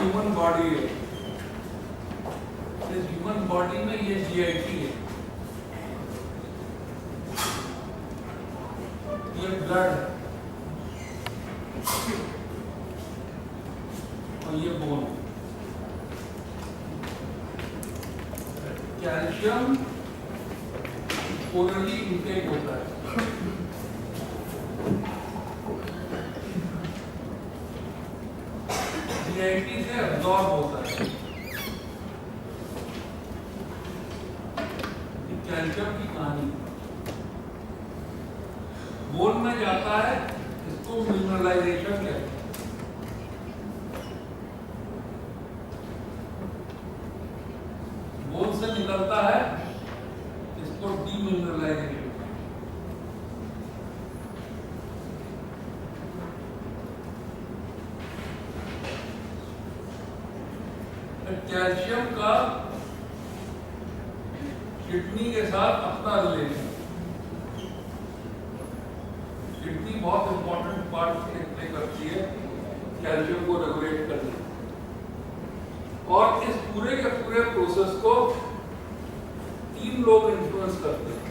Human body है, इस human body में ये जीआईटी है, ये ब्लड है और ये बोन। कैल्शियम ओरली इंटेक होता है, जीआईटी से अब्सॉर्ब होता है। कैल्शियम की कहानी बोन में जाता है, इसको मिनरलाइजेशन कहते हैं। बोन से निकलता है, इसको डीमिनरलाइजेशन। कैल्शियम का किडनी के साथ अपना रिलेशन, किडनी बहुत इंपॉर्टेंट पार्ट प्ले करती है कैल्शियम को रेगुलेट करने, और इस पूरे के पूरे प्रोसेस को 3 लोग इन्फ्लुएंस करते हैं।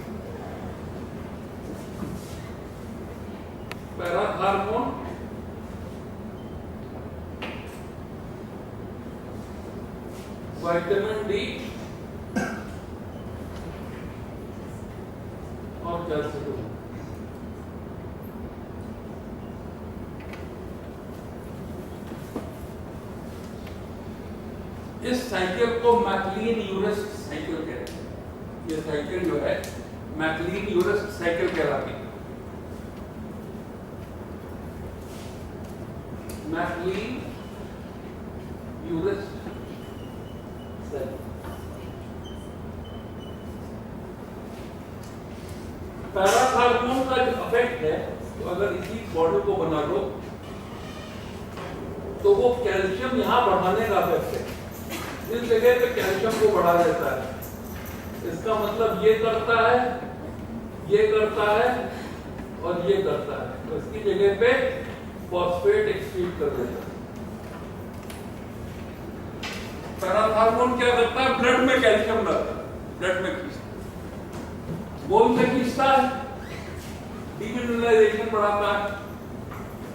पैराथार्मोन, विटामिन डी और कैल्शियम। इस साइकिल को मैक्लीन-यूरेस्ट साइकिल कहते हैं। ये साइकिल जो है मैक्लीन-यूरेस्ट साइकिल कहलाती है। मैक्लीन-यूरेस्ट साइकिल। पैराथार्मोन का जो इफेक्ट है, तो अगर इसी मॉडल को बना लो तो वो कैल्शियम यहां बढ़ाने का इफेक्ट है, इस जगह पे कैल्शियम को बढ़ा देता है। इसका मतलब ये करता है, ये करता है और ये करता है, तो इसकी जगह पे फॉस्फेट एक्सक्रीट कर देता है। पैराथार्मोन क्या करता है? ब्लड में कैल्शियम डालता है, ब्लड में खींचता है, बोन में खींचता है, डीमिनरलाइजेशन बढ़ाता है,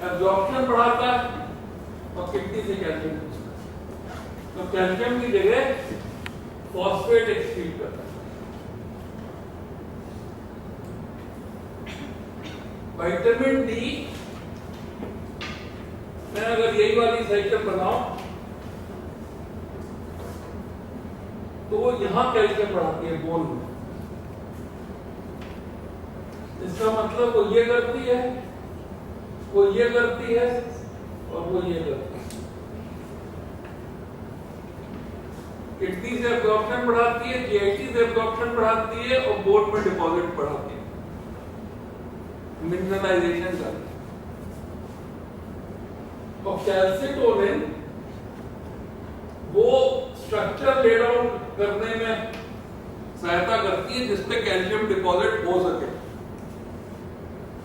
एब्जॉर्प्शन बढ़ाता है और किडनी से कैल्शियम खींचता है। तो कैल्शियम की जगह फॉस्फेट एक्सक्रीट करता है। विटामिन डी मैं अगर यही वाली साइकिल बनाऊं तो वो यहां कैल्शियम बढ़ाती है बोन में। इसका मतलब वो ये करती है, वो ये करती है और वो ये करती है। किडनी से एब्जॉर्प्शन बढ़ाती है, जीआईटी से एब्जॉर्प्शन बढ़ाती है और बोन में डिपॉजिट बढ़ाती है, मिनरलाइजेशन करती है। और कैल्सिटोनिन वो स्ट्रक्चर ले डाउन करने में सहायता करती है जिसपे कैल्शियम डिपॉजिट हो सके।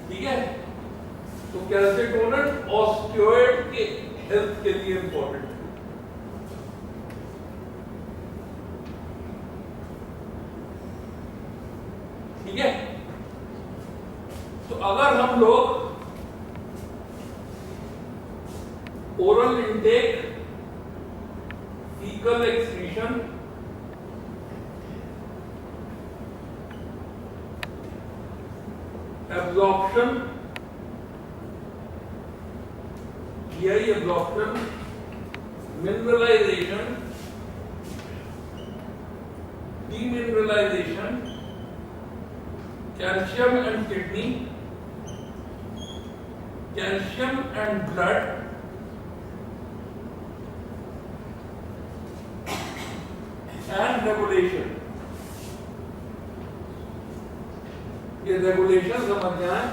ठीक है, तो कैल्सिटोनिन ऑस्टियोइड के हेल्थ के लिए इंपॉर्टेंट है। ठीक है, तो अगर हम लोग oral intake, faecal excretion, absorption, GI absorption, mineralisation, demineralisation, calcium and kidney, calcium and blood, and regulation। ये रेगुलेशन समझना है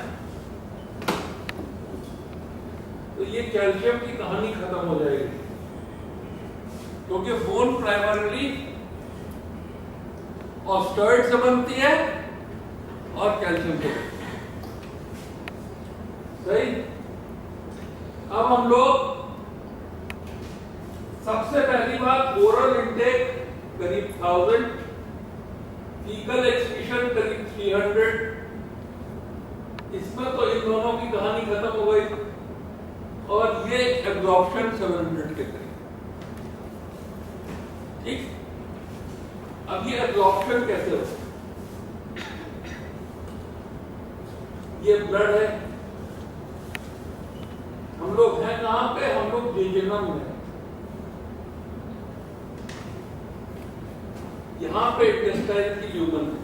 तो ये कैल्शियम की कहानी खत्म हो जाएगी, क्योंकि बोन प्राइमरीली ऑस्टियोइड से बनती है और कैल्शियम से। सही। अब हम लोग सबसे पहली बात, ओरल इंटेक करीब 1000, फीकल एक्सक्रीशन करीब 300। इसमें तो इन दोनों की कहानी खत्म हो गई। और ये एब्जॉर्प्शन 700 के करीब। ठीक, अब ये एब्जॉर्प्शन कैसे हो? ये ब्लड है, हम लोग हैं कहां पे? हम लोग जेजुनम में। यहां पे इंटेस्टाइन की ल्यूमन है।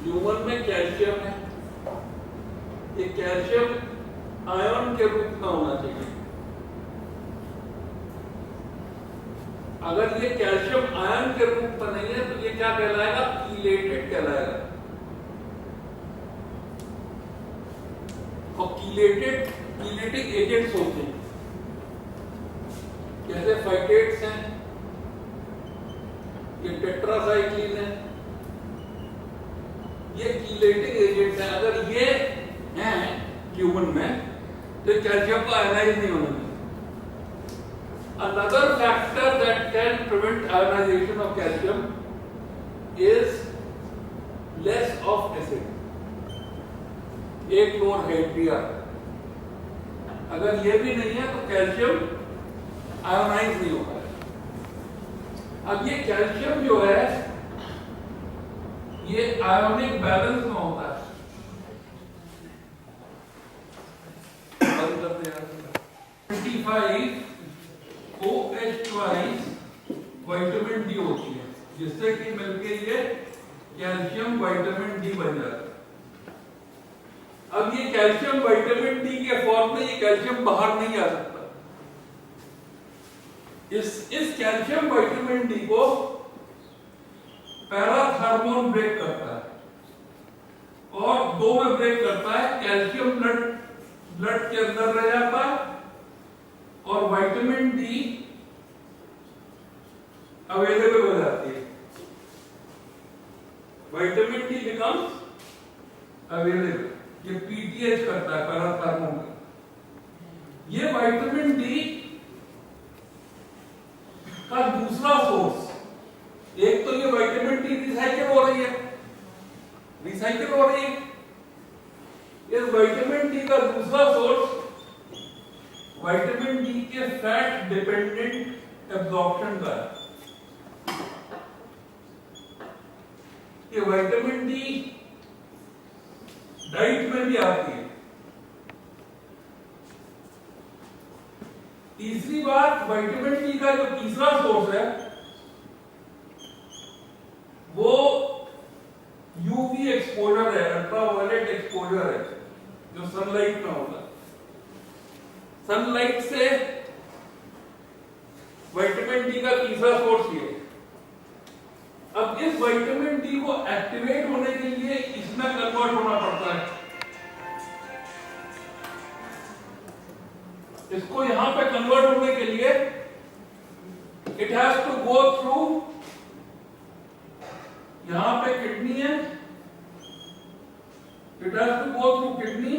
ल्यूमन में कैल्शियम है। ये कैल्शियम आयन के रूप में होना चाहिए। अगर ये कैल्शियम आयन के रूप में नहीं है तो ये क्या कहलाएगा? कीलेटेड कहलाएगा। और कीलेटिक एजेंट्स होते हैं, जैसे फाइटेट्स हैं, ये टेट्रासाइक्लिन है, ये कीलेटिक एजेंट्स हैं। अगर ये हैं ह्यूमन में तो कैल्शियम का आयनाइज नहीं होना चाहिए। Another factor that can prevent ionization of calcium is less of acid. एक क्लोरहाइड्रिया। अगर ये भी नहीं है तो कैल्शियम आयोनाइज नहीं होगा। अब ये कैल्शियम जो है ये आयोनिक बैलेंस में होता है। बंद करते हैं। 25 OH विटामिन डी होती है, जिससे कि मिलके ये कैल्शियम विटामिन डी बन जाता है। अब ये कैल्शियम विटामिन डी के फॉर्म में ये कैल्शियम बाहर नहीं आ सकता। इस कैल्शियम विटामिन डी को पैराथर्मोन ब्रेक करता है, और दो में ब्रेक करता है। कैल्शियम ब्लड के अंदर रह जाता है और विटामिन डी अवेलेबल हो जाती है। Vitamin D becomes available. ये पीटीएच करता है पैराथर्मोन। ये विटामिन डी का दूसरा सोर्स, एक तो ये विटामिन डी रिसाइकिल हो रही है। इस विटामिन डी का दूसरा सोर्स विटामिन डी के फैट डिपेंडेंट एब्जॉर्प्शन का है। ये विटामिन डी डाइट में भी आती है। तीसरी बात, विटामिन डी का जो तीसरा सोर्स है वो यूवी एक्सपोजर है, अल्ट्रावायलेट एक्सपोजर है, जो सनलाइट में होता है। सनलाइट से विटामिन डी का तीसरा सोर्स ये। अब इस विटामिन डी को एक्टिवेट होने के लिए इसमें कन्वर्ट होना पड़ता है। इसको यहां पे कन्वर्ट होने के लिए it has to go through, यहां पे किडनी है, it has to go through kidney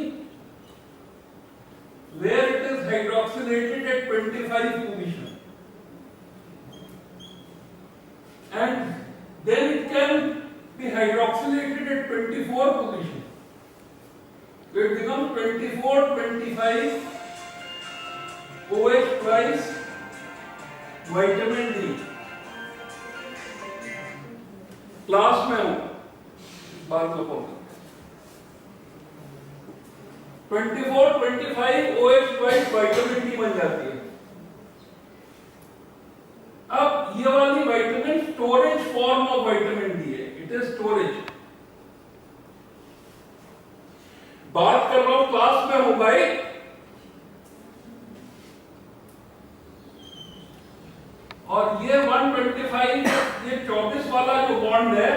where it is hydroxylated at 25 position, and then it can be hydroxylated at 24 position. So it becomes 24, 25 OH twice vitamin D. Class में हूं, बाद में पढ़ूंगा। 24, 25 OH twice vitamin D बन जाती है। अब ये वाली vitamin storage form of vitamin D है, इट इज स्टोरेज। बात कर रहा हूं, क्लास में हूं भाई। और ये 125, ये 24 वाला जो बॉन्ड है,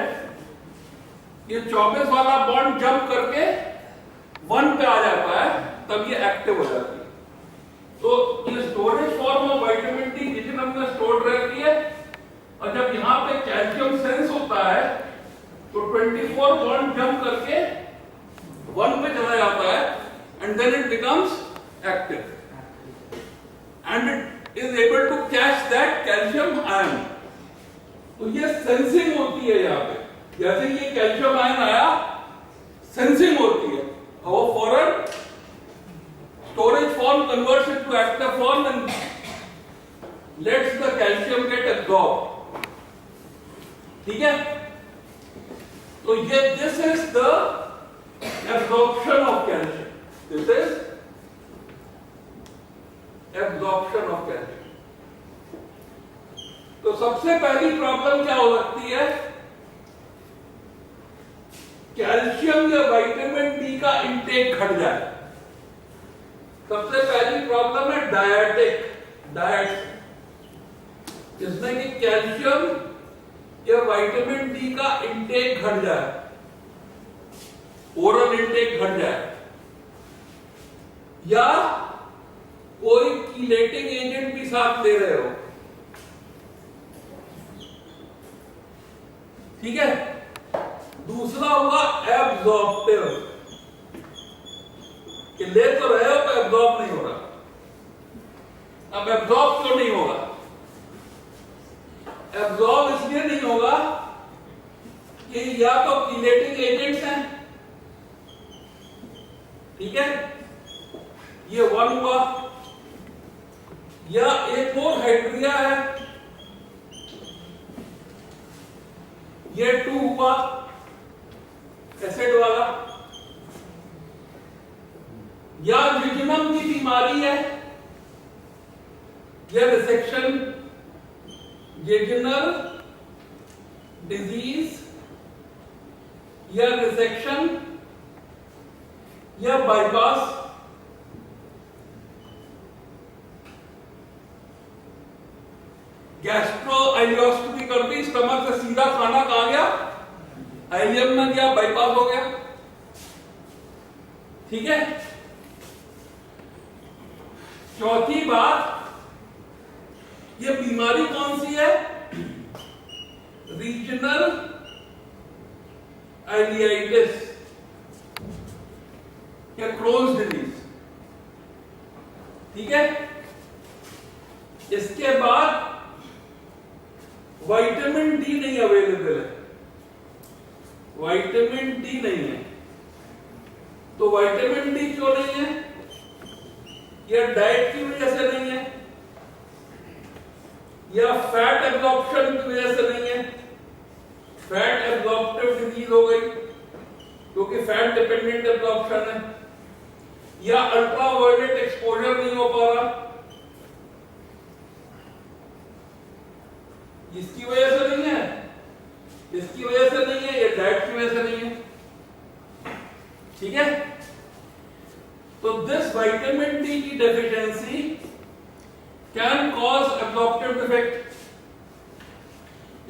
ये 24 वाला बॉन्ड जंप करके 1 पे आ जाता है, तब ये एक्टिव हो जाती है। तो ये storage form of vitamin D जिनम में स्टोर्ड रहती है, और जब यहाँ पे कैल्शियम सेंस होता है तो 24 बॉन्ड जंप करके 1 पे चला जाता है, and then it becomes active. and it is able to catch that calcium ion. तो ये सेंसिंग होती है यहाँ पे, जैसे ये कैल्शियम आयन आया सेंसिंग होती है, वो फौरन storage form converts it to active form and lets the calcium get absorb. ठीक है, तो ये this is the absorption of calcium, this is absorption of calcium. तो सबसे पहली प्रॉब्लम क्या हो सकती है, कैल्शियम या विटामिन डी का इंटेक घट जाए. सबसे पहली प्रॉब्लम है डाइट, जिसमें कि कैल्शियम या विटामिन डी का इंटेक घट जाए, ओरल इंटेक घट जाए, या कोई कीलेटिंग एजेंट भी साथ ले रहे हो. ठीक है, दूसरा हुआ एब्जॉर्प्टिव, कि ले तो रहे हो पर एब्जॉर्ब नहीं हो रहा. अब एब्जॉर्ब क्यों नहीं होगा? एब्जॉर्ब इसलिए नहीं होगा कि या तो कीलेटिंग एजेंट्स हैं, ठीक है, ये वन हुआ, या एक और हाइड्रिया है, ये टू हुआ, एसिड वाला, या जिजनम की बीमारी है, या रिसेक्शन, जेजुनल डिजीज, या रिसेक्शन, या बाईपास. गैस्ट्रो आइलियोस्टोमी कर दी, स्टमक से सीधा खाना कहां गया, आइलियम में गया, बाईपास हो गया. ठीक है, चौथी बात, ये बीमारी कौन सी है, रीजनल आइलियाइटिस या क्रोन्स डिजीज. ठीक है, इसके बाद विटामिन डी नहीं अवेलेबल है, विटामिन डी नहीं है. तो विटामिन डी क्यों नहीं है, या डाइट की वजह से नहीं है, या फैट एब्जॉर्प्शन की वजह से नहीं है. फैट एब्जॉर्प्टिव डिजीज हो गई क्योंकि फैट डिपेंडेंट एब्जॉर्प्शन है, या अल्ट्रावायलेट एक्सपोजर नहीं हो पा रहा, इसकी वजह से नहीं है, इसकी वजह से नहीं है, या डाइट की वजह से नहीं है. ठीक है, तो दिस विटामिन डी की deficiency can cause absorptive defect.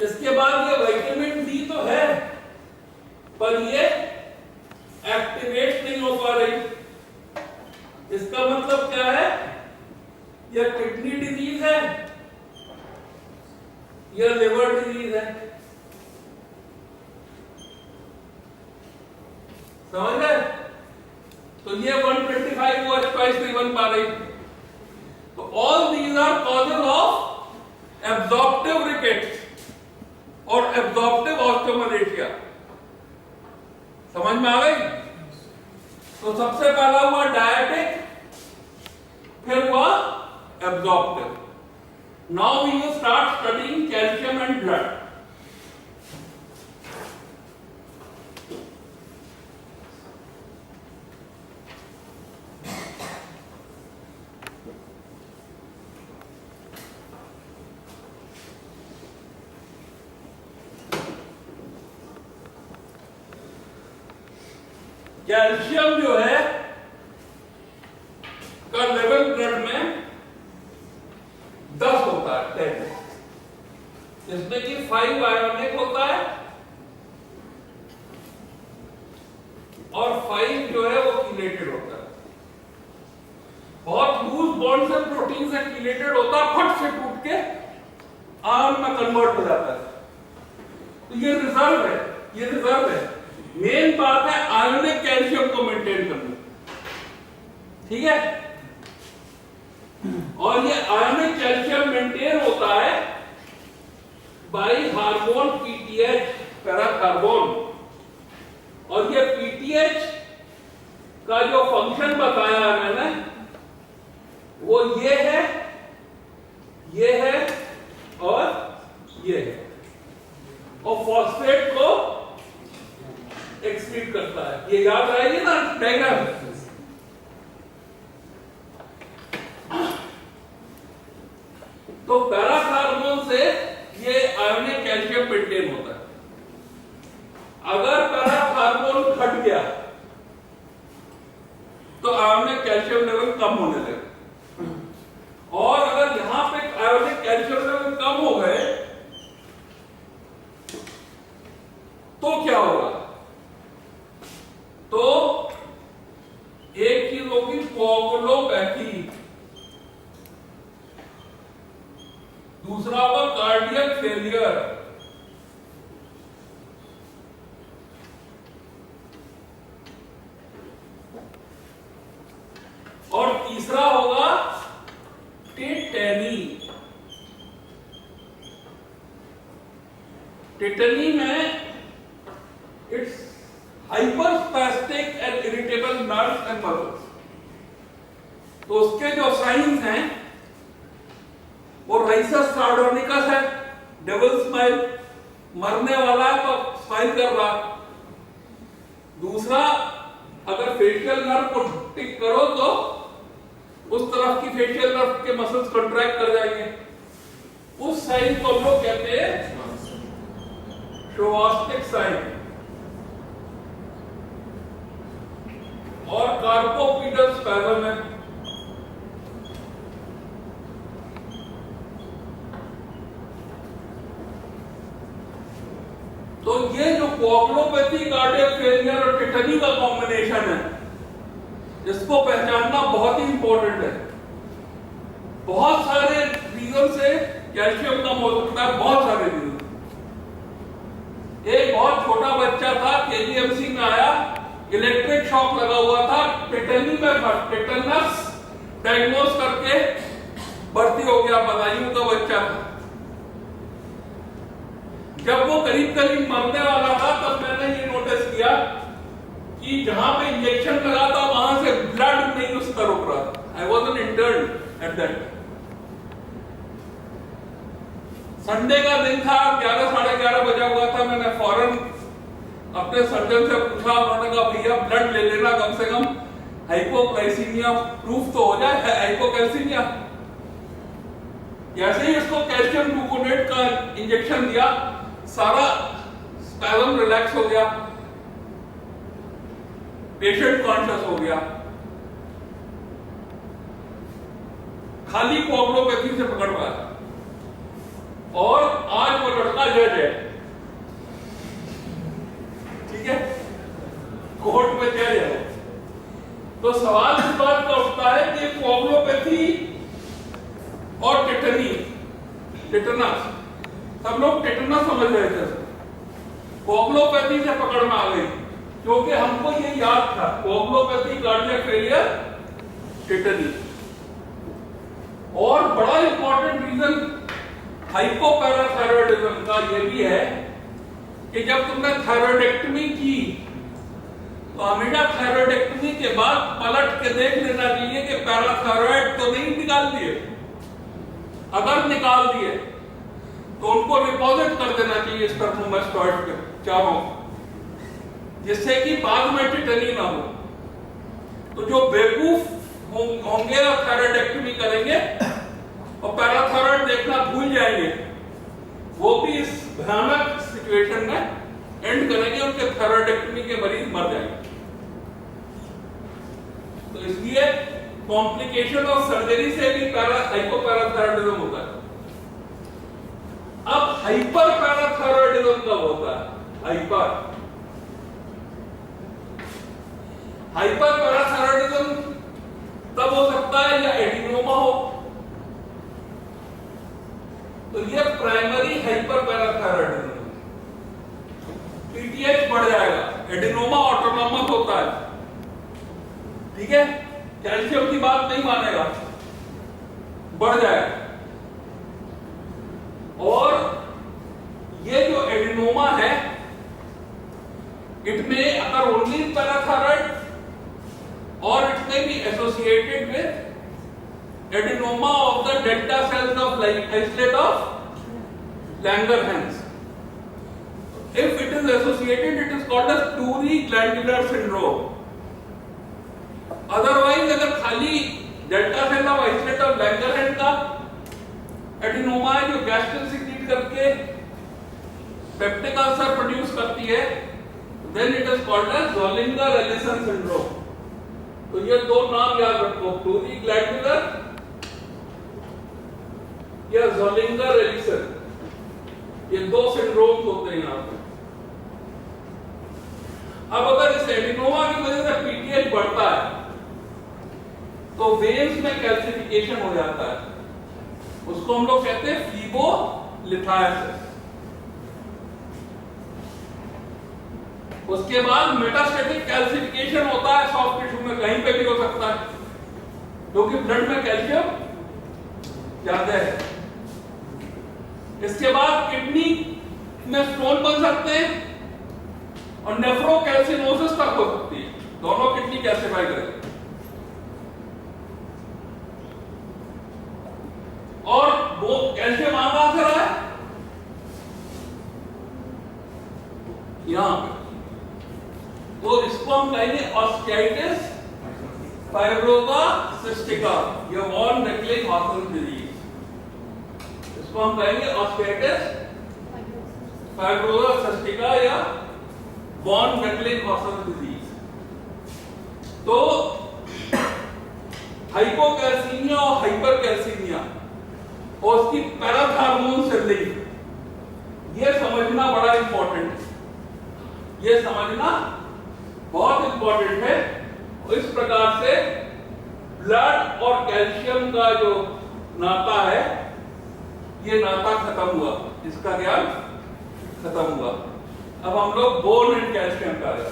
इसके बाद ये विटामिन डी तो है पर ये एक्टिवेट नहीं हो पा रही. इसका मतलब क्या है, यह किडनी डिजीज है या लिवर डिजीज है. समझ गए? तो ये 125 वो H2 नहीं बन पा रही. तो all these are causes of absorptive rickets और एब्जॉर्प्टिव ऑस्टियोमलेशिया. समझ में आ गई? तो सबसे पहला हुआ डायबिटिक, फिर हुआ absorptive. Now we will start studying calcium and blood. Calcium जो है का लेवल ब्लड में 10 होता है, 10, इसमें कि 5 आयोनिक होता है और 5 जो है वो कीलेटेड होता है. बहुत लूज बॉन्ड से प्रोटीन से कीलेटेड होता है, फट से टूट के आयन में कन्वर्ट हो जाता है. तो ये रिजर्व है, ये रिजर्व है. मेन बात है आयोनिक कैल्शियम को मेंटेन करना. ठीक है, और ये आयोनिक कैल्शियम मेंटेन होता है बाई हार्मोन पीटीएच, पैराकार्बोन। और ये पीटीएच का जो फंक्शन बताया है मैंने, वो ये है और ये है, और फॉस्फेट को एक्सक्रीट करता है। ये याद रहेगी ना डायग्राम। तो पैराकार्बोन से ये आयोनिक कैल्शियम मेंटेन होता है। अगर पैराकार्बोन घट गया तो आयोनिक कैल्शियम लेवल कम होने लगे, और अगर यहां पे आयोनिक कैल्शियम लेवल कम हो गए तो क्या होगा? तो एक चीज होगी कोगुलोपैथी, दूसरा होगा कार्डियक फेलियर, और तीसरा होगा टेटनी। टेटनी में it's hyperspastic and irritable nerves and muscles. तो उसके जो साइंस हैं वो राइसस सार्डोनिकस है, डेविल स्माइल, मरने वाला है तो स्माइल कर रहा। दूसरा, अगर फेशियल नर्व को टिक करो तो उस तरफ की फेशियल नर्व के मसल्स कंट्रैक्ट कर जाएंगे। उस साइन को हम लोग कहते हैं शोवास्टिक साइन। और कार्पोपीडल स्पैज़म है। तो ये जो कोगुलोपैथी, कार्डियक फेलियर और टेटनी का कॉम्बिनेशन है, इसको पहचानना बहुत ही इंपॉर्टेंट है। बहुत सारे रीजन से कैल्शियम कम हो सकता है, बहुत सारे रीजन। एक बहुत छोटा बच्चा था, केजीएमसी में आया, इलेक्ट्रिक शॉक लगा हुआ था, टेटनी में था, टेटनस डायग्नोज करके भर्ती हो गया, बदायूं का बच्चा था। जब वो करीब करीब मरने वाला था तब मैंने ये नोटिस किया कि जहां पे इंजेक्शन लगा था वहां से ब्लड नहीं उसका रुक रहा था। I was an intern at that. Sunday का दिन था, 11 साढ़े 11 बजा हुआ था। मैंने फौरन अपने सर्जन से पूछा, उन्होंने कहा भैया ब्लड ले लेना, कम से कम हाइपोग्लाइसीमिया प्रूफ तो हो जाए, हाइपोकैल्सीमिया। जैसे ही इसको कैल्शियम ग्लूकोनेट का इंजेक्शन दिया, सारा स्पैज़म रिलैक्स हो गया, पेशेंट कॉन्शियस हो गया। खाली कोगुलोपैथी से पकड़ पाया। और आज वो लड़का जज है, ठीक है, कोर्ट में जज है। तो सवाल इस बात का उठता है कि कोगुलोपैथी और टेटनी, टेटनस, सब लोग टेटनस समझ रहे थे, कोगुलोपैथी से पकड़ में आ गई, क्योंकि हमको ये याद था कोगुलोपैथी, कार्डियक फेलियर, टेटनी। और बड़ा इंपॉर्टेंट रीजन हाइपोपैराथायरॉयडिज्म का ये भी है कि जब तुमने थायरॉयडेक्टमी की तो हमेशा थायरॉयडेक्टमी के बाद पलट के देख लेना चाहिए कि पैराथायरॉयड तो नहीं निकाल दिए। अगर निकाल दिए तो उनको डिपॉजिट कर देना चाहिए स्पर्मेटोजोइड पे चारों, जिससे कि बाद में टेटनी ना हो। तो जो बेवकूफ होंगे और थायरॉयडेक्टमी करेंगे और पैराथायरॉयड देखना भूल जाएंगे, वो भी इस भयानक सिचुएशन में एंड करेंगे, उनके थायरॉयडेक्टमी के मरीज मर जाएंगे। तो इसलिए कॉम्प्लिकेशन ऑफ सर्जरी से भी हाइपोपैराथायरॉयडिज्म होता है। अब हाइपर पैराथायरॉयडिज्म कब होता है? हाइपर पैराथायरॉयडिज्म तब हो सकता है या एडिनोमा हो, तो ये प्राइमरी हाइपर पैराथायरॉयडिज्म, पीटीएच बढ़ जाएगा, एडिनोमा ऑटोनोमस होता है, ठीक है, कैल्शियम की बात नहीं मानेगा। बढ़ जाएगा। और ये जो एडिनोमा है, इट में अगर ओनली पैराथायराइड और इट में be associated with adenoma of the delta cells of isolate of Langerhans. If it is associated, it is called as pluriglandular syndrome. Otherwise, अगर खाली delta cell of isolate of Langerhans का adenoma है जो gastrin secrete करके peptic ulcer produce करती है, then it is called as Zollinger-Ellison syndrome. तो ये दो नाम याद रखो, pluriglandular या Zollinger-Ellison, ये दो सिंड्रोम्स होते हैं यहाँ पे। अब अगर इस एडिनोमा की वजह से पीटीएच बढ़ता है तो वेन्स में कैल्सिफिकेशन हो जाता है, उसको हम लोग कहते हैं फ्लीबोलिथायसिस। उसके बाद मेटास्टेटिक कैल्सिफिकेशन होता है सॉफ्ट टिश्यू में, कहीं पे भी हो सकता है क्योंकि ब्लड में कैल्शियम ज्यादा है। इसके बाद किडनी में स्टोन बन सकते हैं और नेफ्रोकैल्सिनोसिस तक हो सकती है, दोनों किडनी कैल्सिफाई करें। और वो कैल्शियम कहां से रहा है, यहां पे, तो इसको हम कहेंगे ऑस्टियाइटिस फाइब्रोसा सिस्टिका या वॉन रेक्लिंग-हॉर्सन डिजीज। इसको हम कहेंगे ऑस्टियाइटिस फाइब्रोसा सिस्टिका या वॉन रेक्लिंग-हॉर्सन डिजीज। तो हाइपोकैल्सीमिया और हाइपरकैल्सीमिया और उसकी पैराथार्मोन से लिंक, ये समझना बड़ा इंपॉर्टेंट है, ये समझना बहुत इंपॉर्टेंट है। इस प्रकार से ब्लड और कैल्शियम का जो नाता है, ये नाता खत्म हुआ, इसका ज्ञान खत्म हुआ। अब हम लोग बोन एंड कैल्शियम का है।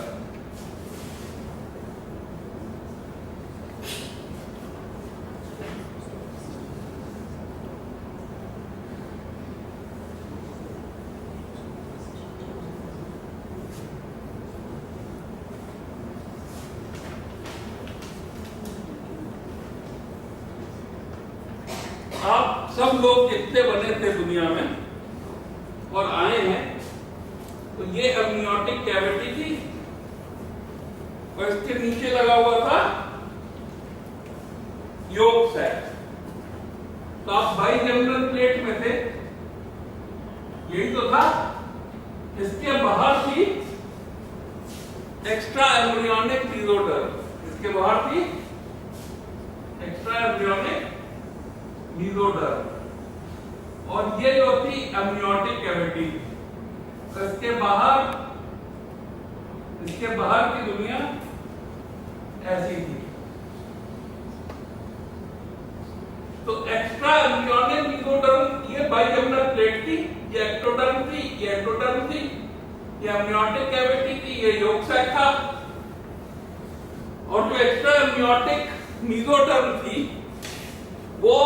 आप सब लोग जितने बने थे दुनिया में और आए हैं, तो ये अमनियोटिक कैविटी थी और इसके नीचे लगा हुआ था योग सैक। तो आप बाइजेमिनल प्लेट में थे, यही तो था। इसके बाहर थी एक्स्ट्रा एम्ब्रियोनिक मीजोडर्म, इसके बाहर थी एक्स्ट्रा एम्ब्रियोनिक मीजोडर्म, और ये जो थी अमनियोटिक कैविटी। इसके बाहर की दुनिया ऐसी थी। तो एक्स्ट्रा एम्ब्रियोनिक मीजोडर्म ये बाइजेमिनल प्लेट थी, ये एक्टोडर्म थी, ये एंडोडर्म थी, ये अमनियोटिक कैविटी थी, ये योग सैक था। और जो एक्स्ट्रा एम्ब्रियोनिक मीजोडर्म थी वो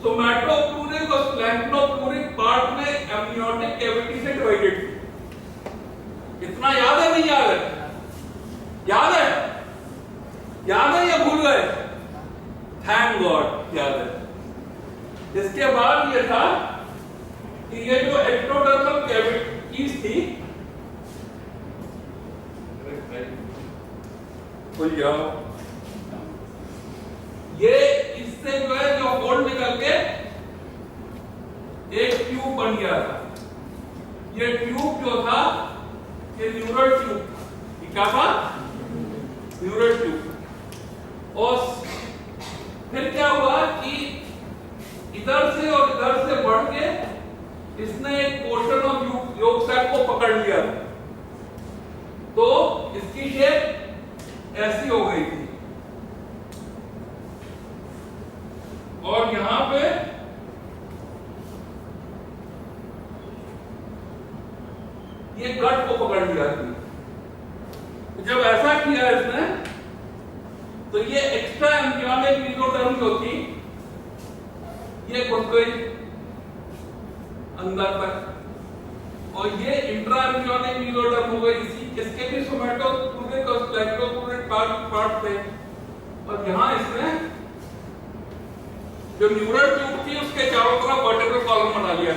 सोमैटोप्लूरिक और स्प्लैंक्टोप्लूरिक पार्ट में एम्नियोटिक कैविटी से डिवाइडेड थी। इतना याद है, नहीं याद है? याद है? याद है या भूल गए? थैंक गॉड याद है। इसके बाद ये था कि ये जो एक्टोडर्मल कैविटीज थी, खुल जाओ, ये इससे जो है जो होल निकल के एक ट्यूब बन गया था। ये ट्यूब जो था ये न्यूरल ट्यूब था। ये क्या था? Neural tube. और फिर क्या हुआ कि इधर से और इधर से बढ़ के इसने एक पोर्शन ऑफ योग सैक को पकड़ लिया, तो इसकी शेप ऐसी हो गई थी। और यहां पे ये गट को पकड़ लिया थी। जब ऐसा किया इसने, तो ये एक्स्ट्रा एम्ब्रियोनिक मीजोडर्म जो थी ये घुस गई अंदर तक, और ये इंट्रा एम्ब्रियोनिक मीजोडर्म हो गई। इसके भी सोमैटोफ्लूरिक और स्क्लेरोफ्लूरिक पार्ट थे, और यहाँ इसमें जो न्यूरल ट्यूब थी उसके चारों तरफ वर्टिब्रल कॉलम बना लिया।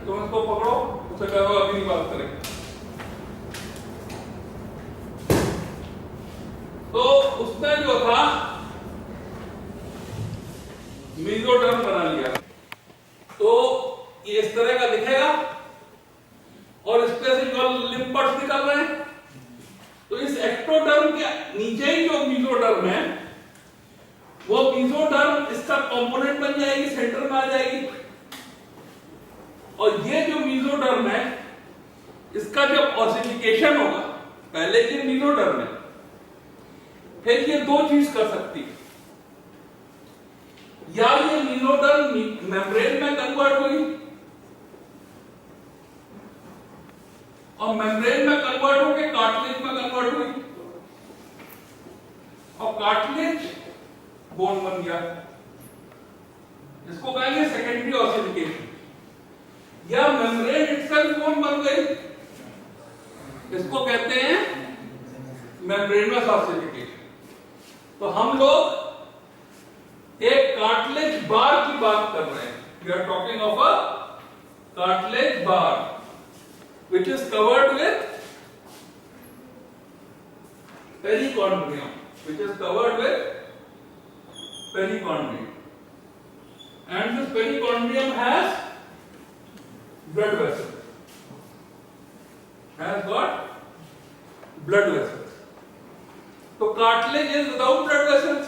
तुम इसको पकड़ो, उसे कहो अभी नहीं बात करेंगे। तो उसने जो था मीजोडर्म बना लिया, तो ये इस तरह का दिखेगा, और इसके से जो लिम्फस निकल रहे हैं। तो इस एक्टोडर्म के नीचे ही जो मीजोडर्म है, वो मीजोडर्म इसका कंपोनेंट बन जाएगी, सेंटर में आ जाएगी। और ये जो मीजोडर्म है, इसका जब ऑसिफिकेशन होगा, पहले ये मीजोडर्म है, फिर ये दो चीज कर सकती है, या ये मीजोडर्म मेम्ब्रेन में कन्वर्ट हुई, और मेम्ब्रेन में कन्वर्ट होकर कार्टिलेज में कन्वर्ट हुई, और कार्टिलेज बोन बन गया। इसको कहेंगे सेकेंडरी ऑसिफिकेशन, या मेम्ब्रेन इटसेल्फ बोन बन गई, इसको कहते हैं मेम्ब्रेनस ऑसिफिकेशन। तो हम लोग एक कार्टिलेज बार की बात कर रहे हैं। We are talking of a cartilage bar which is covered with perichondrium, which is covered with perichondrium, and this perichondrium has blood vessels, has got blood vessels. So cartilage is without blood vessels,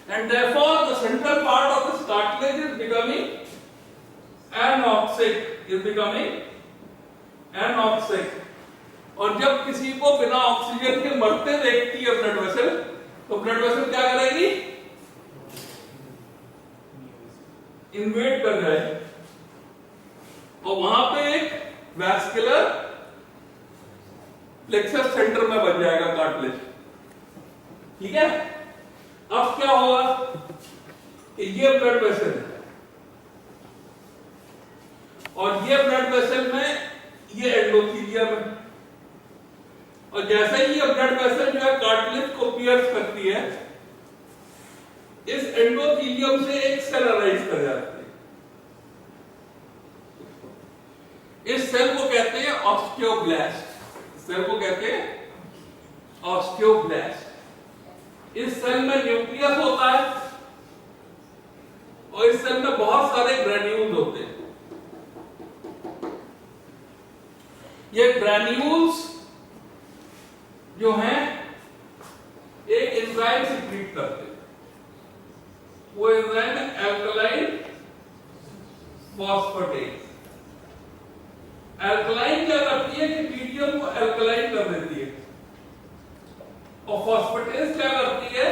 and therefore the central part of this cartilage is becoming anoxic, is becoming anoxic. और जब किसी को बिना oxygen के मरते देखती है blood vessel, तो ब्लड वेसल क्या करेगी? इन्वेड कर जाएगी, और वहां पे एक वैस्कुलर प्लेक्सस सेंटर में बन जाएगा कार्टिलेज। ठीक है, अब क्या होगा कि ये ब्लड वेसल है, और ये ब्लड वेसल में ये एंडोथीलियम है, और जैसे ही ये ब्लड वेसल जो है कार्टिलेज को पियर्स करती है, इस एंडोथीलियम से एक सेल अराइज कर जाती है। इस सेल को कहते हैं ऑस्टियोब्लास्ट। सेल को कहते हैं ऑस्टियोब्लास्ट। इस सेल में न्यूक्लियस होता है, और इस सेल में बहुत सारे ग्रेन्यूल्स होते हैं। ये ग्रैन्यूल्स जो हैं एक एंजाइम सीक्रेट करते हैं, वो एंजाइम है एल्कलाइन फॉस्फेटेज। एल्कलाइन क्या करती है कि मीडियम को एल्कलाइन कर देती है, और फॉस्फेटेज क्या करती है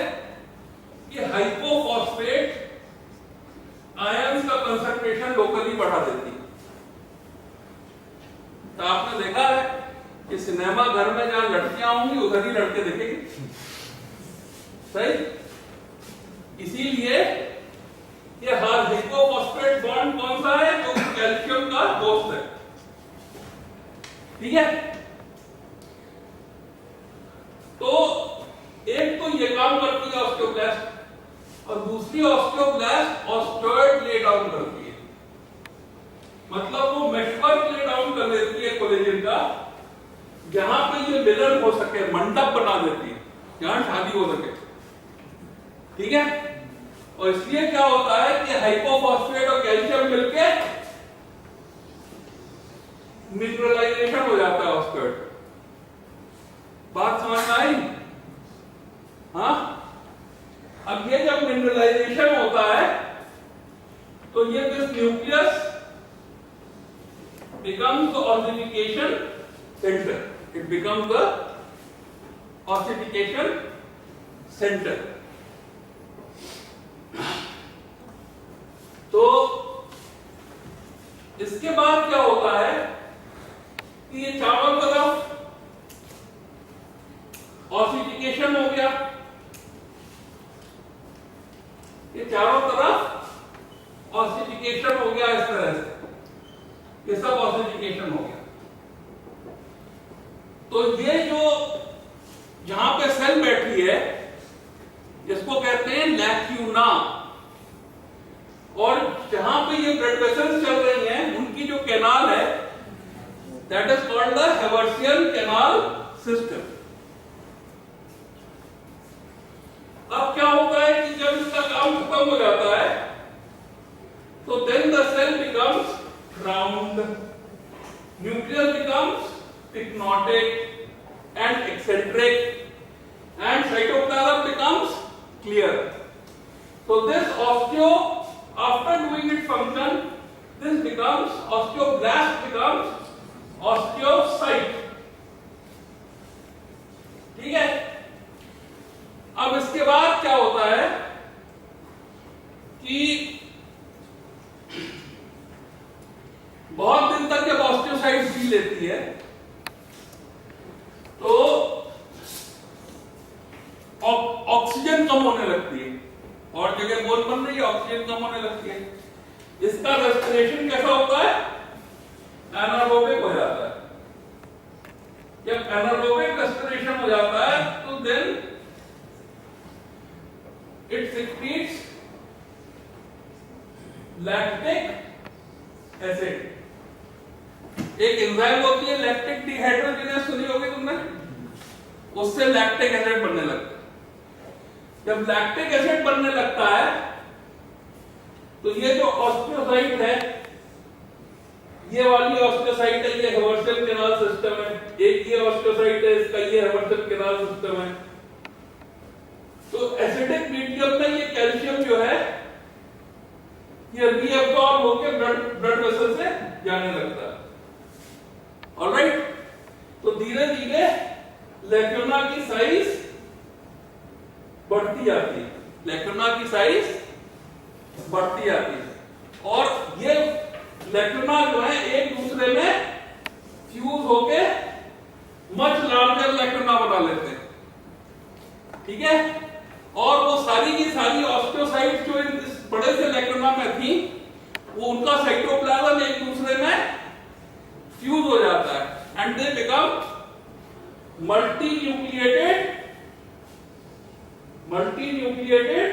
कि हाइपोफॉस्फेट आयंस का कंसंट्रेशन लोकली बढ़ा देती है। तो आपने देखा है कि सिनेमा घर में जहां लड़कियां होंगी उधर ही लड़के देखेंगे, सही? इसीलिए ये हाइपोफॉस्फेट बॉन्ड कौन सा है? जो कैल्शियम का दोस्त है। ठीक है, तो एक तो ये काम करती है ऑस्टियोब्लास्ट, और दूसरी ऑस्टियोब्लास्ट ऑस्टियोइड ले डाउन करती है, मतलब वो मेशवर्क ले डाउन कर देती है कोलेजन का, जहां पे ये मिलन हो सके, मंडप बना देती है, जहां शादी हो सके। ठीक है, और इसलिए क्या होता है कि हाइपोफॉस्फेट और कैल्शियम मिलके मिनरलाइजेशन हो जाता है ऑस्टियोइड। बात समझ में आई? हाँ, अब ये जब मिनरलाइजेशन होता है तो ये this nucleus becomes the ossification center. It becomes the ossification center. तो इसके बाद क्या होता है कि ये चारों तरफ ऑसिफिकेशन हो गया, ये चारों तरफ ऑसिफिकेशन हो गया इस तरह से, ये सब ऑसिफिकेशन हो गया। तो ये जो यहां पे सेल बैठी है इसको कहते हैं लैक्यूना, और जहां पे ये ब्लड वेसल्स चल रही हैं उनकी जो कैनाल है that is called the Haversian canal system. अब क्या होता है कि जब इसका काम खत्म हो जाता है तो then the cell becomes round, nucleus becomes pyknotic and eccentric, and cytoplasm becomes clear. So this osteo, after doing its function, this becomes osteoblast becomes osteocyte. ठीक है? अब इसके बाद क्या होता है कि बहुत दिन तक जब ऑस्टियोसाइट जी लेती है तो ऑक्सीजन कम होने लगती है और जगह बोन बन रही है, ऑक्सीजन कम होने लगती है। इसका रेस्पिरेशन कैसा होता है? एनारोबिक हो जाता है। जब एनारोबिक रेस्पिरेशन हो जाता है तो then it secretes lactic acid. एक एंजाइम होती है लैक्टिक डिहाइड्रोजिनेज, सुनी होगी तुमने, उससे लैक्टिक एसिड बनने लगता है। जब लैक्टिक एसिड बनने लगता है तो ये जो ऑस्टियोसाइट है, ये वाली ऑस्टियोसाइट है, ये हेवर्सियन कैनाल सिस्टम है, एक ये ऑस्टियोसाइट है, इसका ये हेवर्सियन कैनाल सिस्टम है। तो एसिडिक मीडियम में ये कैल्शियम जो है ये रीअब्सॉर्ब होकर ब्लड वेसल से जाने लगता है। ऑलराइट, तो धीरे धीरे लैक्यूना की साइज बढ़ती जाती है, लैक्यूना की साइज बढ़ती जाती है और ये लैक्यूना जो है एक दूसरे में फ्यूज होके मच लार्जर लैक्यूना बना लेते हैं। ठीक है, और वो सारी की सारी ऑस्टियोसाइट जो इस बड़े से लैक्यूना में थी वो उनका साइटोप्लाज्म एक दूसरे में फ्यूज हो जाता है and they become multinucleated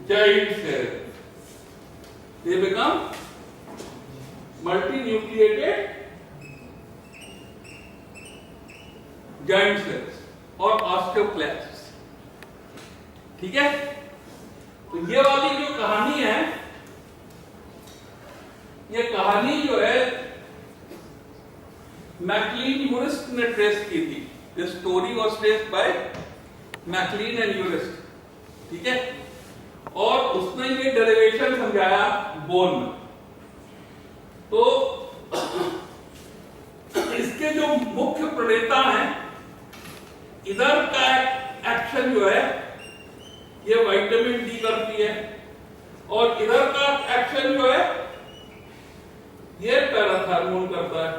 giant cells. They become multinucleated giant cells और osteoclasts. ठीक है, तो ये वाली जो कहानी है, ये कहानी जो है मैकलीन यूरिस्ट ने ट्रेस की थी। This story was traced by McLean and यूरिस्ट। ठीक है, और उसने ये डेरिवेशन समझाया बोन में। तो इसके जो मुख्य प्रणेता हैं, इधर का एक्शन जो है ये विटामिन डी करती है और इधर का एक्शन जो है ये पैराथर्मोन करता है।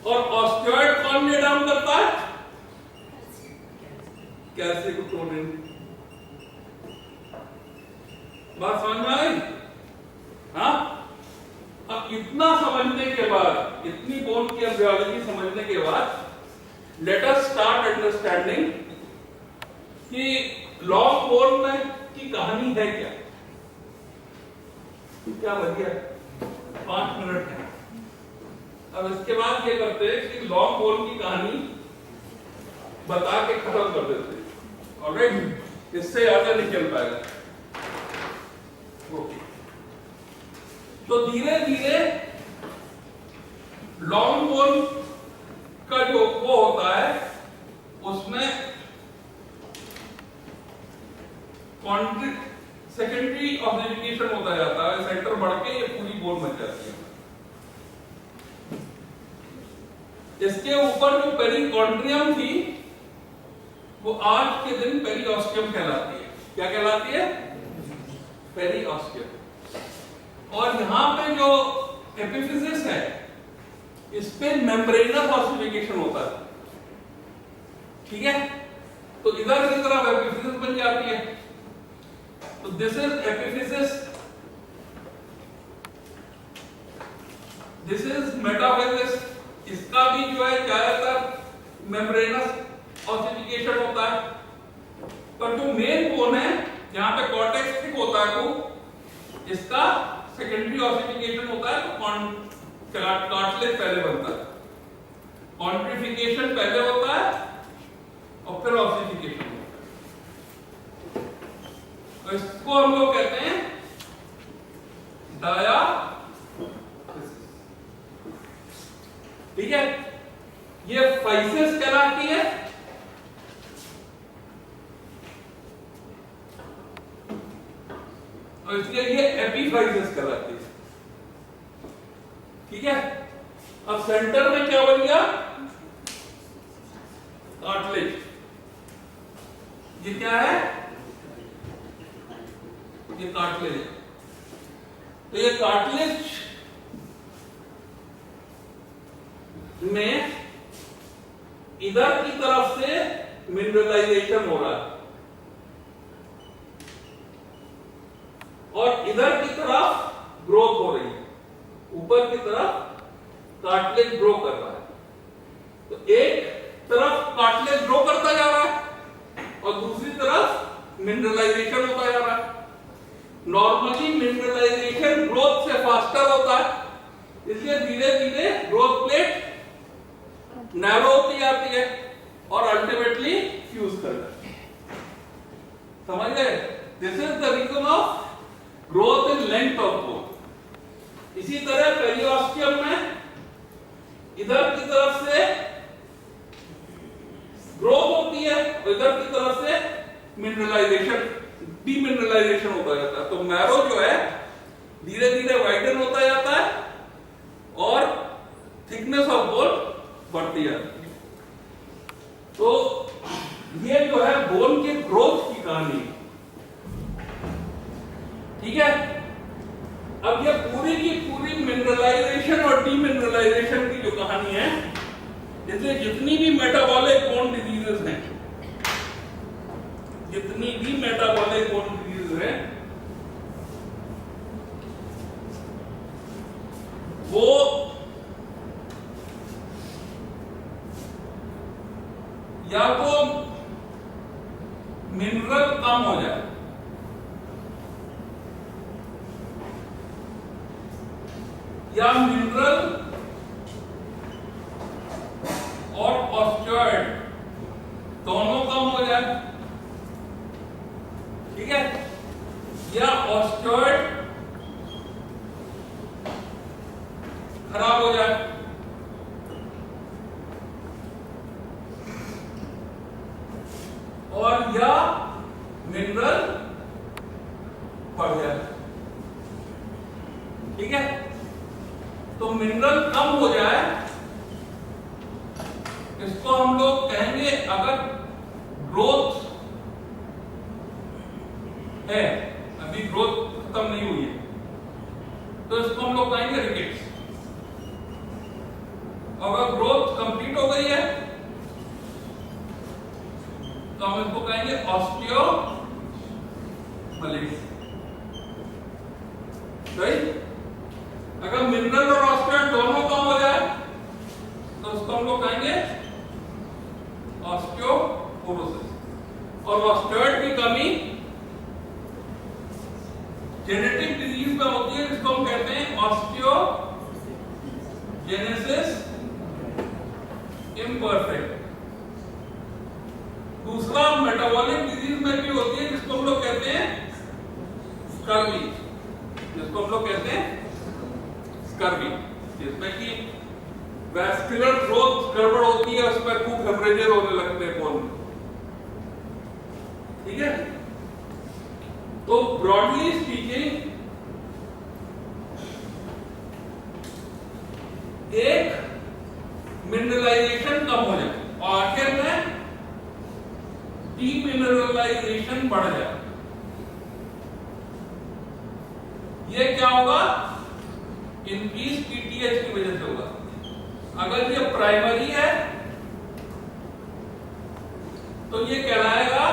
और ऑस्टियोइड कौन ये डाउन करता है? कैल्सिटोनिन। बात समझ में आई? हाँ, अब इतना समझने के बाद, इतनी बोन की बायोलॉजी समझने के बाद लेट अस स्टार्ट अंडरस्टैंडिंग कि लॉन्ग बोन में की कहानी है क्या। क्या बढ़िया, 5 मिनट है। अब इसके बाद ये करते हैं कि लॉन्ग बोन की कहानी बता के खत्म कर देते हैं। ऑलराइट, इससे आगे नहीं चल पाएगा। ओके, तो धीरे धीरे लॉन्ग बोन का जो वो होता है उसमें सेकेंडरी ऑसिफिकेशन होता जाता है, सेंटर बढ़ के ये पूरी बोन बन जाती है। इसके ऊपर जो पेरिकॉन्ड्रियम थी वो आज के दिन पेरिऑस्टियम कहलाती है। क्या कहलाती है? पेरिऑस्टियम। और यहां पे जो एपिफिसिस है इस पे मेम्ब्रेनस ऑसिफिकेशन होता है। ठीक है, तो इधर की तरफ एपिफिसिस बन जाती है तो this is epiphysis, this is metaphysis. इसका भी जो है ज्यादातर मेम्ब्रेनस ऑसिफिकेशन होता है, पर जो मेन बोन है जहां पे कॉर्टेक्स थिक होता है, तो इसका सेकेंडरी ऑसिफिकेशन होता है। तो कार्टिलेज पहले बनता है, कॉन्ट्रिफिकेशन पहले होता है और फिर ऑसिफिकेशन होता है। तो इसको हम लोग कहते हैं डायाफिसिस। ठीक है, ये फाइसिस कहलाती है, और इसलिए ये एपीफाइसिस कहलाती है। ठीक है, अब सेंटर में क्या बन गया? कार्टिलेज। ये क्या है? ये कार्टिलेज है। तो ये कार्टिलेज में इधर की तरफ से मिनरलाइजेशन हो रहा है और इधर की तरफ ग्रोथ हो रही है। ऊपर की तरफ कार्टिलेज ग्रो कर रहा है, तो एक तरफ कार्टिलेज ग्रो करता जा रहा है और दूसरी तरफ मिनरलाइजेशन होता जा रहा है। नॉर्मली मिनरलाइजेशन ग्रोथ से फास्टर होता है, इसलिए धीरे धीरे ग्रोथ प्लेट नैरो होती जाती है और अल्टीमेटली फ्यूज कर जाती है। समझ गए? This is the reason of growth in length of bone. इसी तरह पेरिओस्टियम में इधर की तरफ से ग्रोथ होती है और इधर की तरफ से मिनरलाइजेशन, डीमिनरलाइजेशन होता जाता है। तो मैरो जो है धीरे धीरे वाइडन होता जाता है और थिकनेस ऑफ बोन बढ़ती जाती है। तो ये जो है बोन के ग्रोथ की कहानी। ठीक है, अब ये पूरी की पूरी मिनरलाइजेशन और डीमिनरलाइजेशन की जो कहानी है, इसलिए जितनी भी मेटाबॉलिक बोन डिजीजेस हैं, जितनी भी मेटाबॉलिक बोन डिजीज हैं, वो या तो मिनरल कम हो जाए या मिनरल और ऑस्टियोइड दोनों कम हो जाए। ठीक है, या ऑस्टियोइड खराब हो जाए। और या मिनरल बढ़ जाए। ठीक है, तो मिनरल कम हो जाए, इसको हम लोग कहेंगे, अगर ग्रोथ है, अभी ग्रोथ खत्म नहीं हुई है, तो इसको हम लोग कहेंगे रिकेट्स। अगर ग्रोथ कंप्लीट हो गई है तो हम इसको कहेंगे ऑस्टियोमैलिस। सही? अगर मिनरल और ऑस्टियोइड दोनों कम हो जाए तो उसको हम लोग कहेंगे ऑस्टियोपोरोसिस। और ऑस्टियोइड की कमी जेनेटिक डिजीज में होती है, जिसको हम कहते हैं ऑस्टियोजेनेसिस इम्परफेक्ट। दूसरा मेटाबॉलिक डिजीज में भी होती है, जिसको हम लोग कहते हैं स्कर्वी, जिसको हम लोग कहते हैं स्कर्वी, जिसमें कि वैस्कुलर ग्रोथ गड़बड़ होती है, उसमें खूब हेमरेजेस होने लगते हैं बोन। ठीक है, तो ब्रॉडली स्पीकिंग एक मिनरलाइजेशन कम हो जाए और आखिर में डीमिनरलाइजेशन बढ़ जाए। ये क्या होगा? इंक्रीज पीटीएच की वजह से होगा। अगर ये प्राइमरी है तो ये कहलाएगा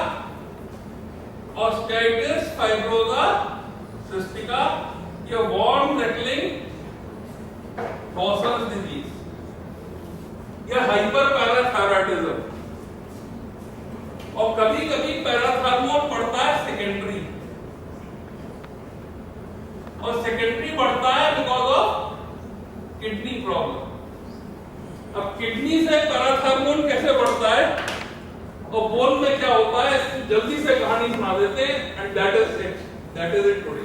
ऑस्टियाइटिस फाइब्रोसिस सिस्टिका, ये वॉर्म रेटलिंग गॉसर्स डिजीज, या हाइपर पैराथायरॉयडिज्म, और कभी कभी पैराथायरॉयड बढ़ता है सेकेंडरी, और सेकेंडरी बढ़ता है बिकॉज ऑफ किडनी प्रॉब्लम। अब किडनी से पैराथायरॉयड कैसे बढ़ता है और बोन में क्या होता है, इसकी जल्दी से कहानी सुना देते हैं, and that is it today.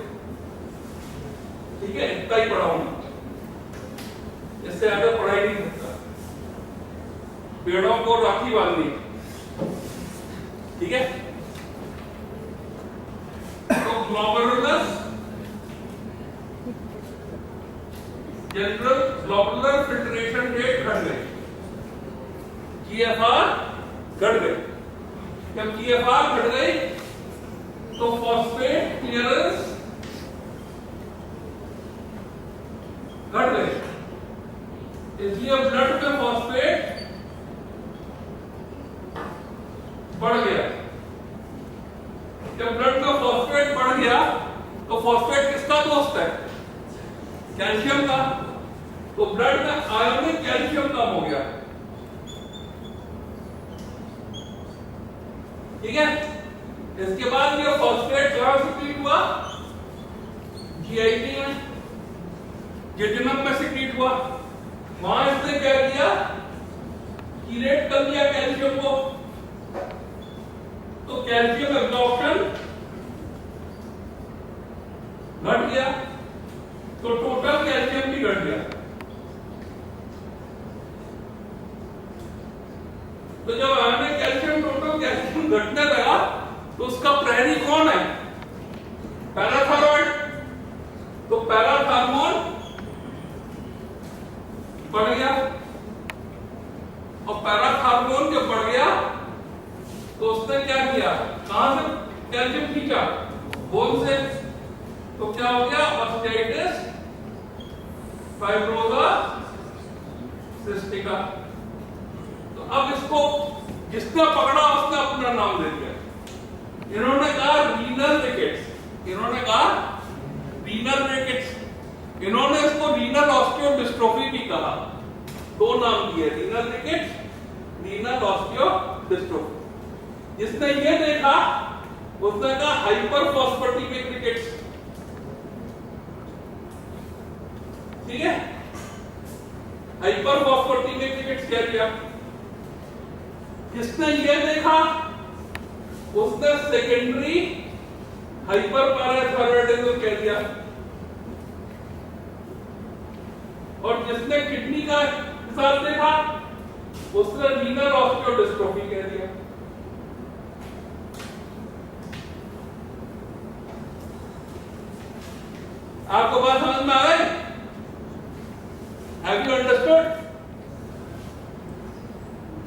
ठीक है, इतना ही पढ़ाऊंगा, इससे ज्यादा पढ़ाई नहीं सकता। पेड़ों को राखी बांधनी, ठीक है। तो glomerulus general globular filtration rate घट गई, GFR घट गई। जब GFR घट गई तो फॉस्फेट क्लियरेंस घट गई, इसलिए ब्लड में फॉस्फेट बढ़ गया। जब ब्लड में फॉस्फेट बढ़ गया तो फॉस्फेट किसका दोस्त है, कैल्शियम का, तो ब्लड में आयोनिक कैल्शियम कम हो गया। ठीक है, इसके बाद ये फॉस्फेट कहां सिक्रीट हुआ, GIT में, जेजुनम में सिक्रीट हुआ। वहां इसने क्या किया, कीरेट कर दिया कैल्शियम को, तो कैल्शियम एब्जॉर्प्शन घट गया, तो टोटल कैल्शियम भी घट गया। तो जब आयोनिक कैल्शियम, टोटल कैल्शियम घटने लगा तो उसका प्रहरी कौन है, पैराथायरॉयड। तो पैराथायरॉयड बढ़ गया, और पैराथायरॉयड जब बढ़ गया तो उसने क्या किया, कहां से कैल्शियम खींचा, बोन से, तो क्या हो गया, ऑस्टियाइटिस फाइब्रोसा सिस्टिका। तो अब इसको जिसने पकड़ा उसने अपना नाम दे दिया, इन्होंने कहा रीनल रिकेट्स, इन्होंने कहा रीनल रिकेट्स, इन्होंने इसको रीनल ऑस्टियोडिस्ट्रोफी भी कहा। दो नाम दिए, रीनल रिकेट्स, रीनल ऑस्टियोडिस्ट्रोफी। जिसने ये देखा उसने कहा हाइपर फॉस्फेटिक रिकेट्स। ठीक है, हाइपर फॉस्फेटिक रिकेट्स कह दिया। जिसने ये देखा उसने सेकेंडरी हाइपर पैराथायरॉयडिज्म कह दिया, और जिसने किडनी का हिसाब देखा उसने रीनल ऑस्टियोडिस्ट्रोफी कह दिया। आपको बात समझ में आ गई? Have you understood?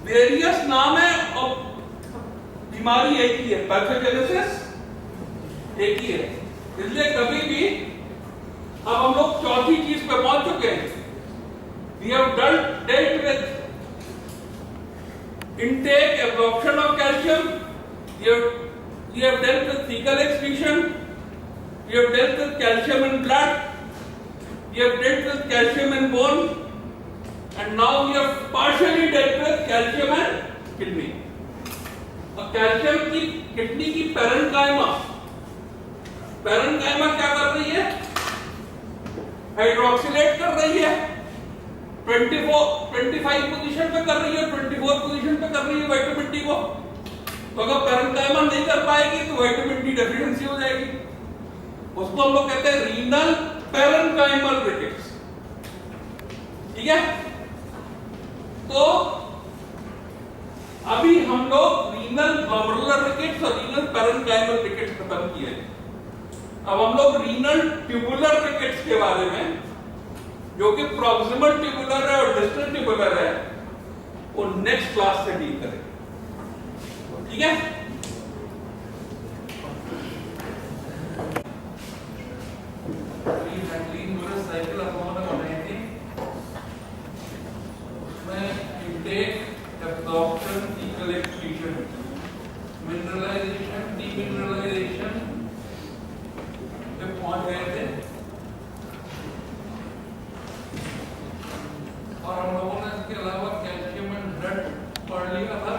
वेरियस नाम है और बीमारी एक ही है, पैथोजेनेसिस एक ही है। इसलिए कभी भी, अब हम लोग चौथी चीज पे पहुंच चुके हैं। We have dealt with intake, absorption of calcium. We have dealt with fecal excretion. We have dealt with calcium in blood. We have dealt with calcium in bone. And now we have partially dealt with calcium and kidney. और calcium की kidney की parenchyma क्या कर रही है, हाइड्रोक्सिलेट कर रही है, 25 पोजीशन पे कर रही है, 24 पोजीशन पे कर रही है विटामिन डी को। तो अगर पैरेन्काइमा नहीं कर पाएगी तो विटामिन डी डेफिशिएंसी हो जाएगी, उसको हम लोग कहते हैं रीनल पैरेन्काइमल रिकेट्स। ठीक है, तो अभी हम लोग रीनल ग्लोमेरुलर रिकेट्स और रीनल पैरेन्काइमल रिकेट्स खत्म किए। अब हम लोग रीनल ट्यूबुलर रिकेट्स के बारे में, जो कि प्रॉक्सिमल ट्यूबुलर है और डिस्टल ट्यूबुलर है, वो नेक्स्ट क्लास से डील करेंगे। ठीक है, साइकिल बनाए थे, उसमें intake, absorption, faecal excretion, mineralisation, demineralisation पे पहुंच के अलावा कैल्शियम एंड ब्लड पढ़ लिया था,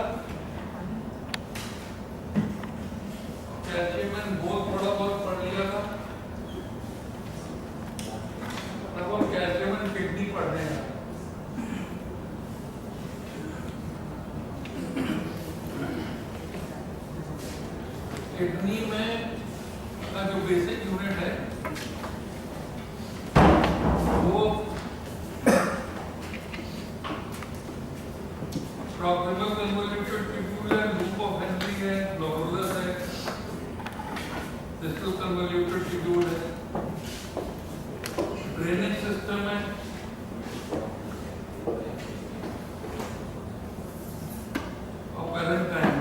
कैल्शियम एंड बोन थोड़ा बहुत पढ़ लिया था। अब हम कैल्शियम एंड किडनी पढ़ रहे हैं। किडनी में का जो बेसिक यूनिट है वो प्रॉक्सिमल कन्वोल्यूटेड ट्यूब्यूल है, लूप ऑफ हेनरी है, ग्लोमेरुलस है, डिस्टल कन्वोल्यूटेड ट्यूब्यूल है, ड्रेनेज सिस्टम है, और पैरेंकाइम।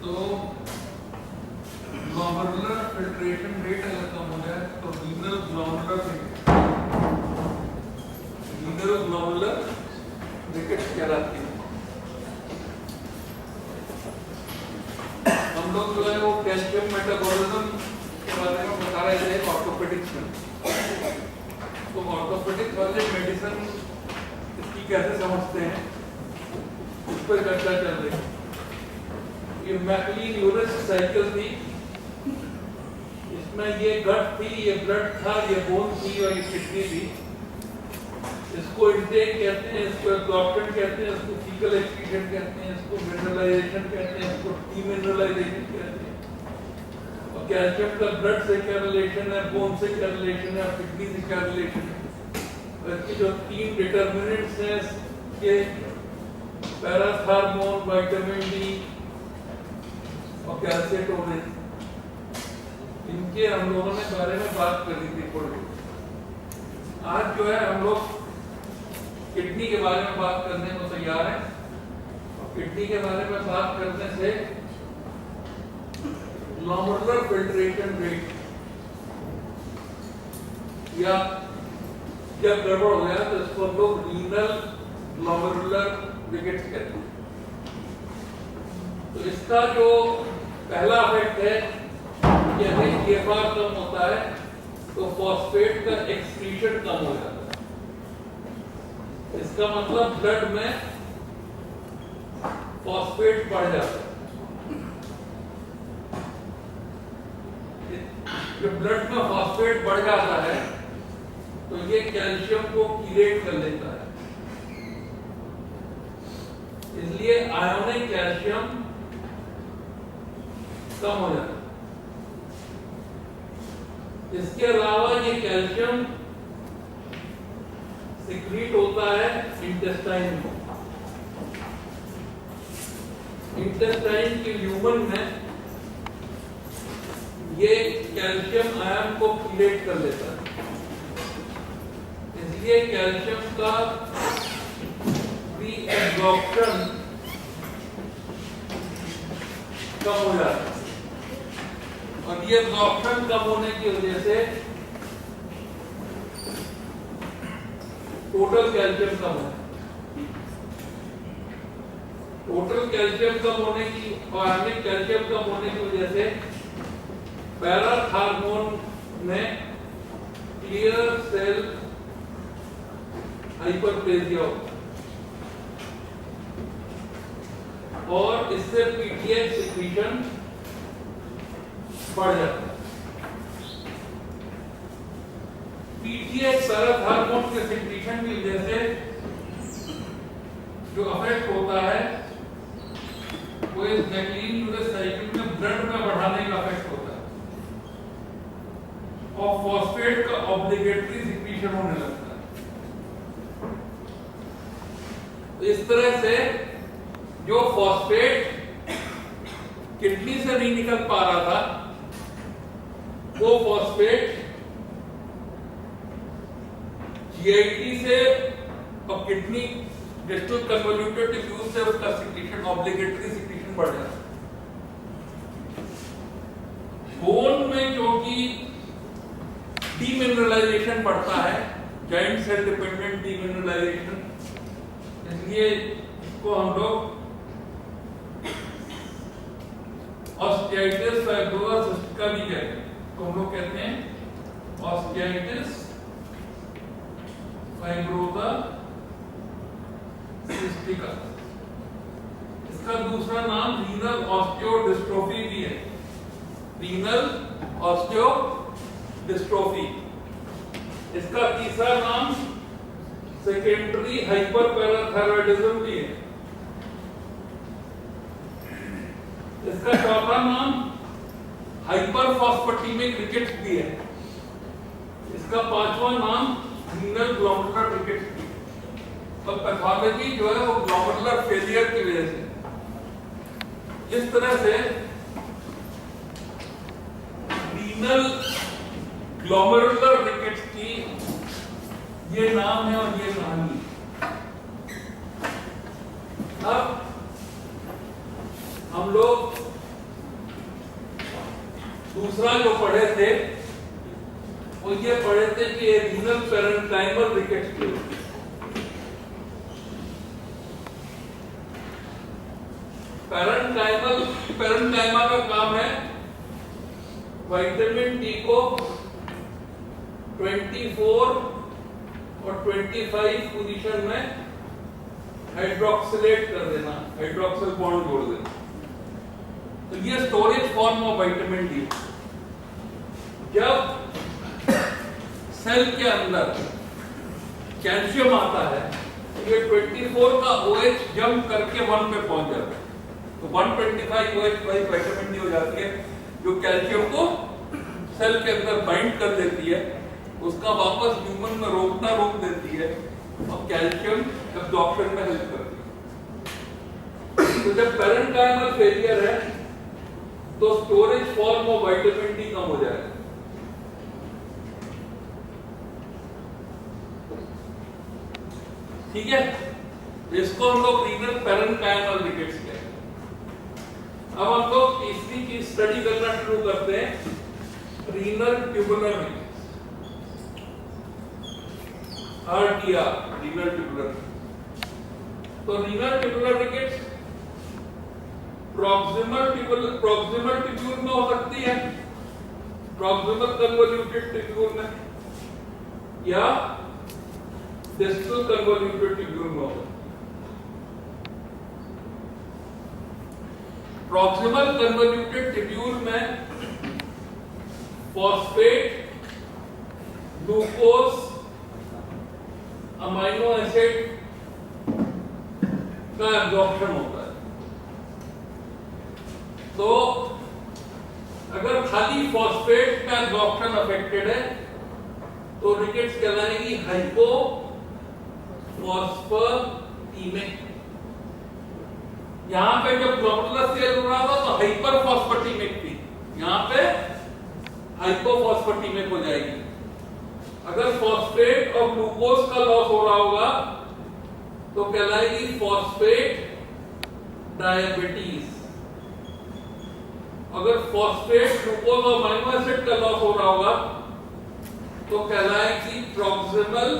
तो ग्लोमेरुलर फिल्ट्रेशन रेट अगर कम हो जाए तो रीनल ग्लोमेरुलर रिकेट्स कहलाती है। हम लोग जो है वो कैल्शियम मेटाबॉलिज्म के बारे में बता रहे थे ऑर्थोपेडिक्स में। तो ऑर्थोपेडिक्स वाले मेडिसिन इसकी कैसे समझते हैं उस पर चर्चा चल रही है। ये मैक्लीन-यूरिस साइकिल थी, इसमें ये गट थी, ये ब्लड था, ये बोन थी और ये किडनी थी। इसको इंटेक कहते हैं, इसको एब्जॉर्प्शन कहते हैं, इसको फीकल एक्सक्रीशन कहते हैं, इसको मिनरलाइजेशन कहते हैं, इसको डीमिनरलाइजेशन कहते हैं। और कैल्शियम का ब्लड से क्या रिलेशन है, बोन से क्या रिलेशन है, किडनी से क्या रिलेशन है। इसके जो 3 डिटर्मिनेंट्स हैं ये पैराथार्मोन, विटामिन डी और कैल्शियम, इनके हम लोगों ने बारे में बात करी थी थोड़ी। आज जो है हम लोग किडनी के बारे में बात करने को तैयार हैं। और किडनी के बारे में बात करने से ग्लोमेरुलर फिल्ट्रेशन रेट या जब गड़बड़ हो गया तो इसको हम लोग रीनल ग्लोमेरुलर रिकेट्स कहते हैं। तो इसका जो पहला इफेक्ट है यदि GFR कम होता है तो फॉस्फेट का एक्सक्रीशन कम हो जाता है। इसका मतलब ब्लड में फॉस्फेट बढ़ जाता है। जब ब्लड में फॉस्फेट बढ़ जाता है तो ये कैल्शियम को कीलेट कर लेता है, इसलिए आयोनिक कैल्शियम कम हो जाता है। इसके अलावा ये कैल्शियम सिक्रीट होता है इंटेस्टाइन में। इंटेस्टाइन के ल्यूमन में ये कैल्शियम आयन को कीलेट कर लेता है, इसलिए कैल्शियम का रीएब्जॉर्प्शन कम हो जाता है। और ये एब्जॉर्प्शन कम होने की वजह से टोटल कैल्शियम कम है। टोटल कैल्शियम कम होने की और आयनिक कैल्शियम कम होने की वजह से पैराथार्मोन में क्लियर सेल हाइपरप्लेजिया होता है और इससे पीटीएच सिक्रीशन बढ़ जाता है। पीटीएच पैराथार्मोन के सिक्रीशन की वजह से जो अफेक्ट होता है वो इस मैक्लीन-यूरिस साइकिल में ब्लड में बढ़ाने का अफेक्ट होता है और फॉस्फेट का ऑब्लिगेटरी सिक्रीशन होने लगता है। तो इस तरह से जो फॉस्फेट किडनी से नहीं निकल पा रहा था वो फॉस्फेट जीआईटी से और किडनी डिस्टल कन्वोल्यूटेड टिश्यूज से उसका सिक्रीशन ऑब्लिगेटरी सिक्रीशन बढ़ जाता है। बोन में क्योंकि डीमिनरलाइजेशन बढ़ता है, जॉइंट सेल डिपेंडेंट डीमिनरलाइजेशन, इसलिए इसको हम लोग ऑस्टियाइटिस फाइब्रोसा सिस्टिका भी कहते हैं। तो हम लोग कहते हैं ऑस्टियाइटिस फाइब्रोसा सिस्टिका। इसका दूसरा नाम रीनल ऑस्टियोडिस्ट्रोफी भी है, रीनल ऑस्टियोडिस्ट्रोफी। इसका तीसरा नाम सेकेंडरी हाइपरपैराथायरॉयडिज्म भी है। इसका चौथा नाम हाइपरफॉस्फेटिमिक रिकेट्स भी है। इसका पांचवा नाम रीनल ग्लोमेरुलर रिकेट्स भी है। तो पैथोलॉजी जो है वो ग्लोमेरुलर फेलियर की वजह से, इस तरह से रीनल ग्लोमेरुलर रिकेट्स की ये नाम है और ये कहानी। अब हम लोग दूसरा जो पढ़े थे वो ये पढ़े थे कि रीनल पेरेन्काइमल रिकेट्स की। पेरेन्काइमा का काम है विटामिन डी को 24 और 25 पोजीशन में हाइड्रोक्सिलेट कर देना, हाइड्रोक्सिल बॉन्ड जोड़ देना। तो ये storage form of vitamin D. जब सेल के अंदर कैल्शियम आता है तो ये 24 का OH जंप करके 1 पे पहुंच जाता है, तो 125 OH विटामिन डी हो जाती है, जो कैल्शियम को सेल के अंदर बाइंड कर देती है, उसका वापस ह्यूमन में रोक देती है और कैल्शियम एब्जॉर्प्शन में हेल्प करती है। तो जब पेरेन्काइमल फेलियर है तो storage form of vitamin D कम हो जाएगा। ठीक है, इसको हम लोग रीनल पेरेन्काइमल रिकेट्स कहते हैं। अब हम लोग तीसरी चीज स्टडी करना शुरू करते हैं, renal tubular rickets, RTR, renal tubular. तो renal tubular rickets proximal tubule में हो सकती है, प्रॉक्सिमल कन्वोल्यूटेड ट्यूब्यूल में, या डिस्टल कन्वोल्यूटेड ट्यूब्यूल में हो सकती है। प्रॉक्सिमल कन्वोल्यूटेड ट्यूब्यूल में फॉस्फेट, ग्लूकोज, अमाइनो एसिड का एब्जॉर्प्शन होता है। तो अगर खाली फॉस्फेट का एब्जॉर्प्शन अफेक्टेड है तो रिकेट्स कहलाएगी हाइपोफॉस्फेटीमिक। यहां पे जब ग्लोमेरुलर सेल हो रहा था तो हाइपरफॉस्फेटीमिक थी, यहां पे हाइपोफॉस्फेटीमिक हो जाएगी। अगर फॉस्फेट और ग्लूकोज का लॉस हो रहा होगा तो कहलाएगी फॉस्फेट डायबिटीज। अगर फॉस्फेट, ग्लूकोज और अमाइनो एसिड का लॉस हो रहा होगा तो कहलाएगी प्रॉक्सिमल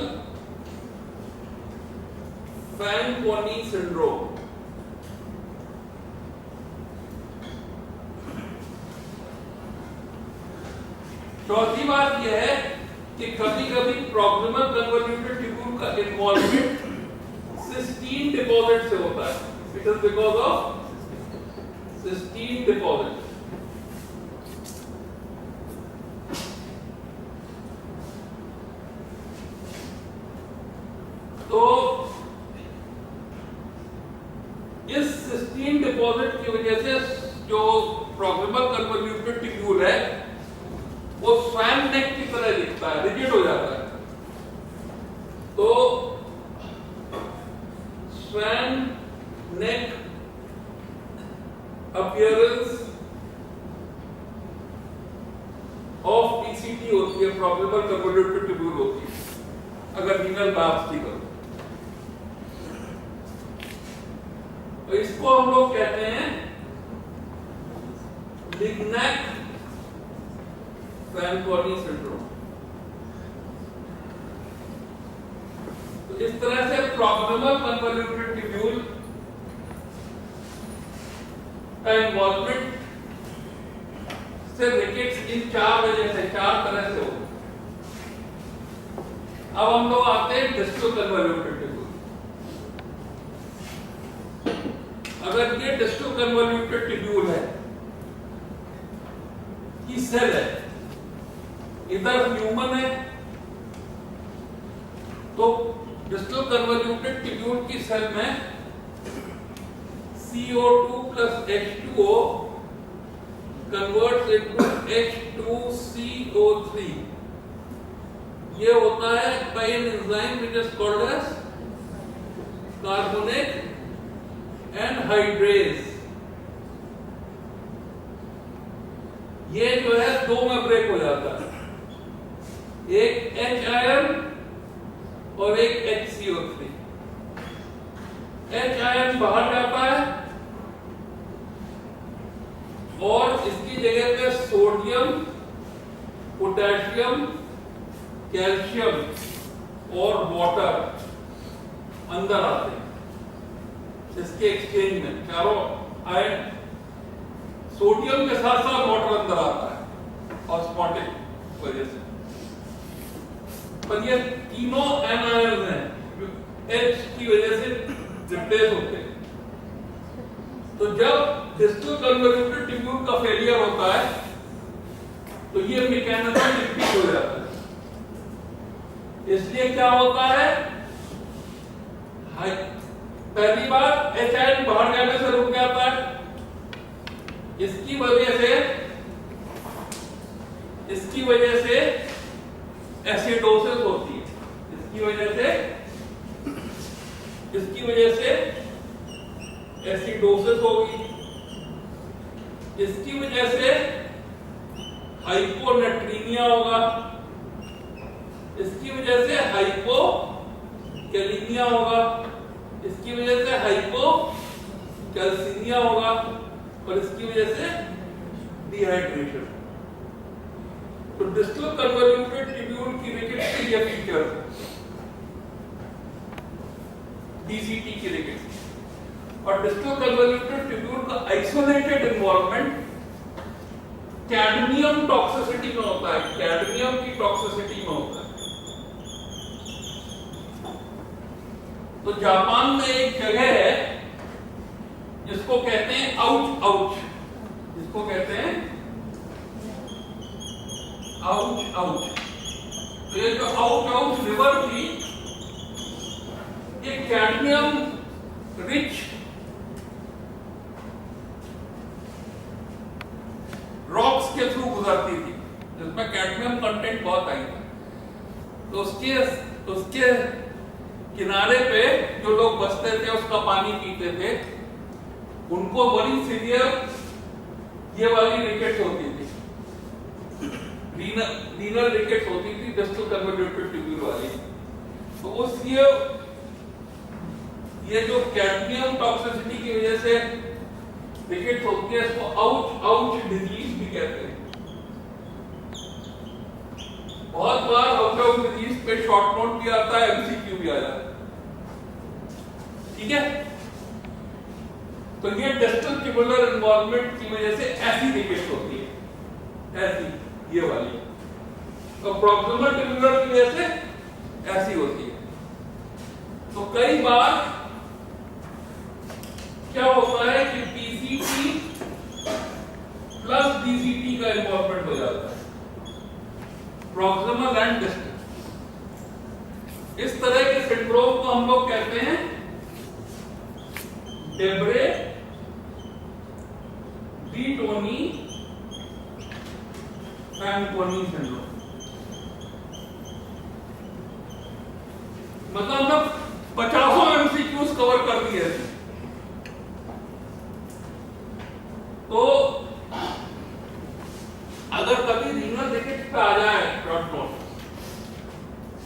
फैनकोनी सिंड्रोम। चौथी बात यह है कि कभी-कभी प्रॉक्सिमल कन्वोल्यूटेड ट्यूब्यूल का इन्वॉल्वमेंट सिस्टीन डिपॉजिट से होता है। It is because of cystine deposit. तो इस सिस्टीन डिपॉजिट की वजह से जो प्रॉक्सिमल कन्वोल्यूटेड ट्यूब्यूल है वो स्वैन नेक की तरह दिखता है, रिजिड हो जाता है। तो swan neck appearance of PCT होती है, प्रॉक्सिमल कन्वोल्यूटेड ट्यूब्यूल होती है, अगर रीनल बायोप्सी करो तो इसको हम लोग कहते हैं लिग्नैक फैनकोनी सिंड्रोम। तो इस तरह से प्रॉक्सिमल कन्वोल्यूटेड ट्यूब्यूल का इन्वॉल्वमेंट से रिकेट्स इन चार तरह से हो। अब हम लोग आते हैं डिस्टल कन्वॉल्यूटेड ट्यूब्यूल। अगर ये डिस्टल कन्वॉल्यूटेड ट्यूब्यूल है कि सेल है, इधर ह्यूमन है, तो डिस्टल कन्वॉल्यूटेड ट्यूब्यूल की सेल में CO2 plus H2O converts into H2CO3. ये होता है by an enzyme which is called as carbonic anhydrase. ये जो है दो में ब्रेक हो जाता है, एक H आयन और एक HCO3। H आयन बाहर जाता है और इसकी जगह पे सोडियम, पोटेशियम, कैल्शियम और वाटर अंदर आते हैं इसके एक्सचेंज में। चारों आयन, सोडियम के साथ साथ वाटर अंदर आता है ऑस्मोटिक वजह से। पर ये तीनों एनायन हैं H की वजह से रिप्लेस होते हैं। तो जब डिस्टल कन्वॉल्यूटेड ट्यूब्यूल का फेलियर होता है तो ये मैकेनिज्म रिपीट हो जाता है। इसलिए क्या होता है, पहली बार H आयन बाहर जाने से रुक जाता है, इसकी वजह से एसिडोसिस होती है, इसकी वजह से एसिडोसिस होगी, इसकी वजह से हाइपोनेट्रीमिया होगा, इसकी वजह से हाइपोकैलेमिया होगा, इसकी वजह से हाइपोकैल्सीमिया होगा और इसकी वजह से डिहाइड्रेशन। तो डिस्टल कन्वॉल्यूटेड ट्यूब्यूल की रिकेट्स के ये फीचर्स हैं, DCT की रिकेट्स। और डिस्टल कन्वॉल्यूटेड ट्यूब्यूल का आइसोलेटेड इन्वॉल्वमेंट कैडमियम टॉक्सिसिटी में होता है, कैडमियम की टॉक्सिसिटी में होता है। तो जापान में एक जगह है जिसको कहते हैं आउच, जिसको कहते हैं आउच। तो ये जो आउच रिवर थी, ये कैडमियम रिच रॉक्स के थ्रू गुजरती थी, जिसमें कैडमियम कंटेंट बहुत हाई था। तो उसके किनारे पे जो लोग बसते थे, उसका पानी पीते थे, उनको बड़ी सीवियर ये वाली रिकेट्स होती थी, रीनल रिकेट्स होती थी, डिस्टल कन्वॉल्यूटेड ट्यूब्यूल वाली। तो ये जो कैडमियम टॉक्सिसिटी की वजह से रिकेट्स होती है, इसको आउच डिजीज भी कहते हैं। बहुत बार आउच डिजीज पे शॉर्ट नोट भी आता है, MCQ भी आ जाता है, ठीक है। तो ये डिस्टल ट्यूबुलर इन्वॉल्वमेंट की वजह से ऐसी रिकेट्स होती है, ऐसी ये वाली। तो प्रॉक्सिमल ट्यूबुलर की वजह से ऐसी होती है। तो कई बार क्या होता है कि PCT प्लस DCT का इन्वॉल्वमेंट हो जाता है, प्रॉक्सिमल एंड डिस्टल। इस तरह के सिंड्रोम को हम लोग कहते हैं डेब्रे डी-टोनी फैंकोनी सिंड्रोम। मतलब हमने 50 MCQs कवर कर दिए हैं। तो अगर कभी रीनल रिकेट्स पे आ जाए शॉर्ट नोट,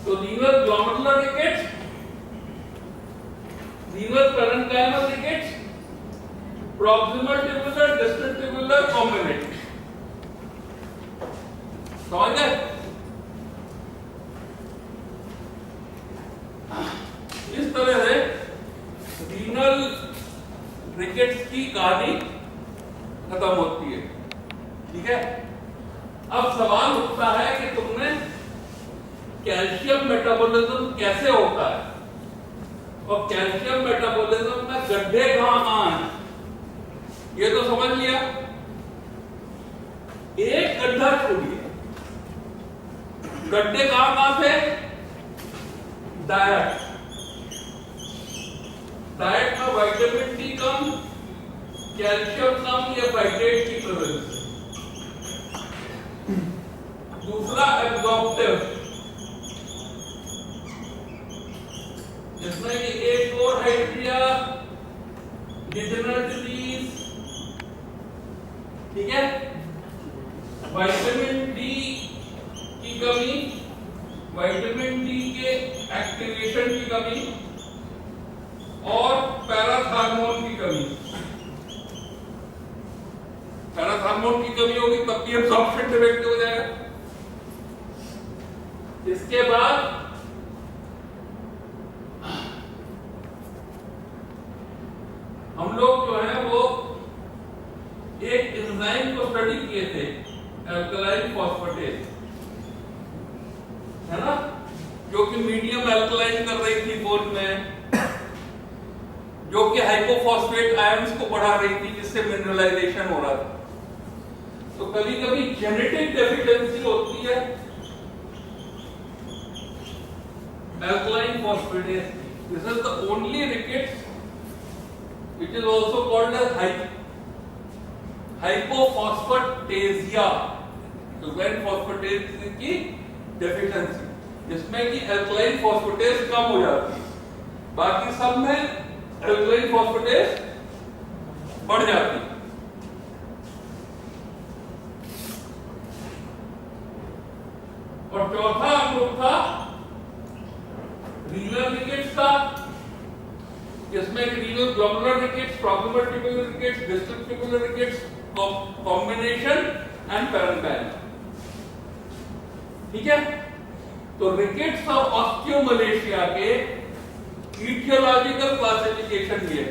तो renal glomerular rickets, renal parenchymal rickets, proximal tubular, distal tubular कॉम्बिनेट, समझ गए? इस तरह से रीनल रिकेट्स की कहानी खत्म होती है, ठीक है। अब सवाल उठता है कि तुमने कैल्शियम मेटाबॉलिज्म कैसे होता है और कैल्शियम मेटाबॉलिज्म में गड्ढे कहां हैं, ये तो समझ लिया। एक गड्ढा छोड़िए, गड्ढे कहां से? डाइट, डाइट में विटामिन डी कम, कैल्शियम कम या फाइटेट की प्रेजेंस। दूसरा एब्जॉर्प्टिव, जिसमें कि एक और हाइड्रिया, डिजेनरेटिव, ठीक है, विटामिन डी की कमी, विटामिन डी के एक्टिवेशन की कमी और पैराथार्मोन की कमी। पैराथार्मोन की कमी होगी तब भी एब्जॉर्प्शन डिफेक्टिव हो जाएगा। इसके बाद हम लोग जो है वो एक एंजाइम को स्टडी किए थे, अल्कलाइन फॉस्फेटेज, है ना, जो कि मीडियम अल्कलाइन कर रही थी बोन में, जो कि हाइपोफॉस्फेट आयंस को बढ़ा रही थी, जिससे मिनरलाइजेशन हो रहा था। तो कभी कभी जेनेटिक डेफिशिएंसी होती है alkaline phosphatase. This is the only rickets which is also called as hypophosphatasia, alkaline phosphatase की deficiency, जिसमें कि alkaline phosphatase कम हो जाती है, बाकी सब में alkaline phosphatase बढ़ जाती है। और चौथा ग्रुप था रीनल रिकेट्स का, जिसमें renal glomerular rickets, proximal tubular rickets, distal tubular rickets, combination and parenchyma. ठीक है, तो रिकेट्स और ऑस्टियोमलेशिया के ईटियोलॉजिकल क्लासिफिकेशन भी है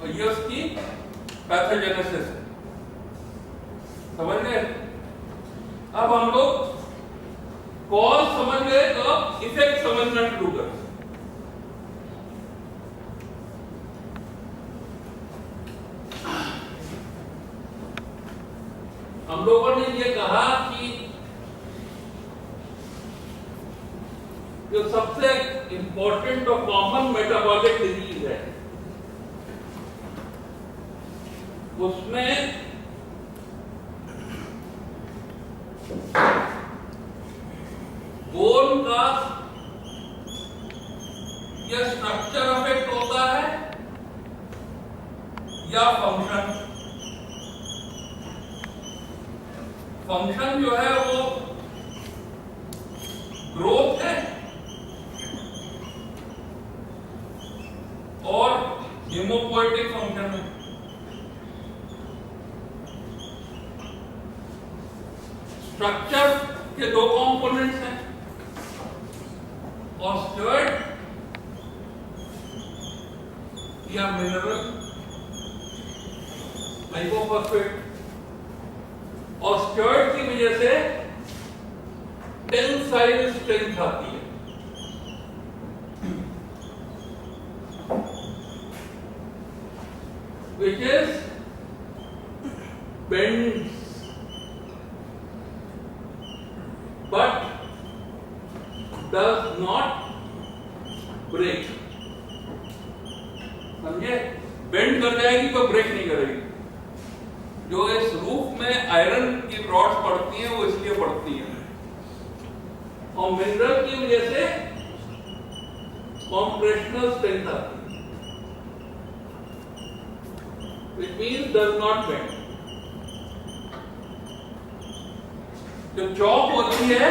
और ये उसकी पैथोजेनेसिस है। समझ गए? अब हम लोग कॉज समझ गए तो अब इफेक्ट समझना शुरू करें। हम लोगों ने ये कहा कि जो सबसे इंपॉर्टेंट और कॉमन मेटाबॉलिक डिजीज है उसमें बोन का या स्ट्रक्चर अफेक्ट होता है या फंक्शन। फंक्शन जो है वो ग्रोथ है और हेमोपोएटिक फंक्शन है। स्ट्रक्चर के दो कंपोनेंट्स हैं, ऑस्टियोइड या मिनरल हाइपोफॉस्फेट। ऑस्टियोइड की वजह से टेंसाइल स्ट्रेंथ आती है, which is bends but does not break। समझे? बेंड कर जाएगी तो ब्रेक नहीं करेगी। जो इस रूफ में आयरन की रॉड्स पड़ती हैं वो इसलिए पड़ती हैं और मिनरल की वजह से कॉम्प्रेशनल स्ट्रेंथ आती है, which means does not bend। जो चौक होती है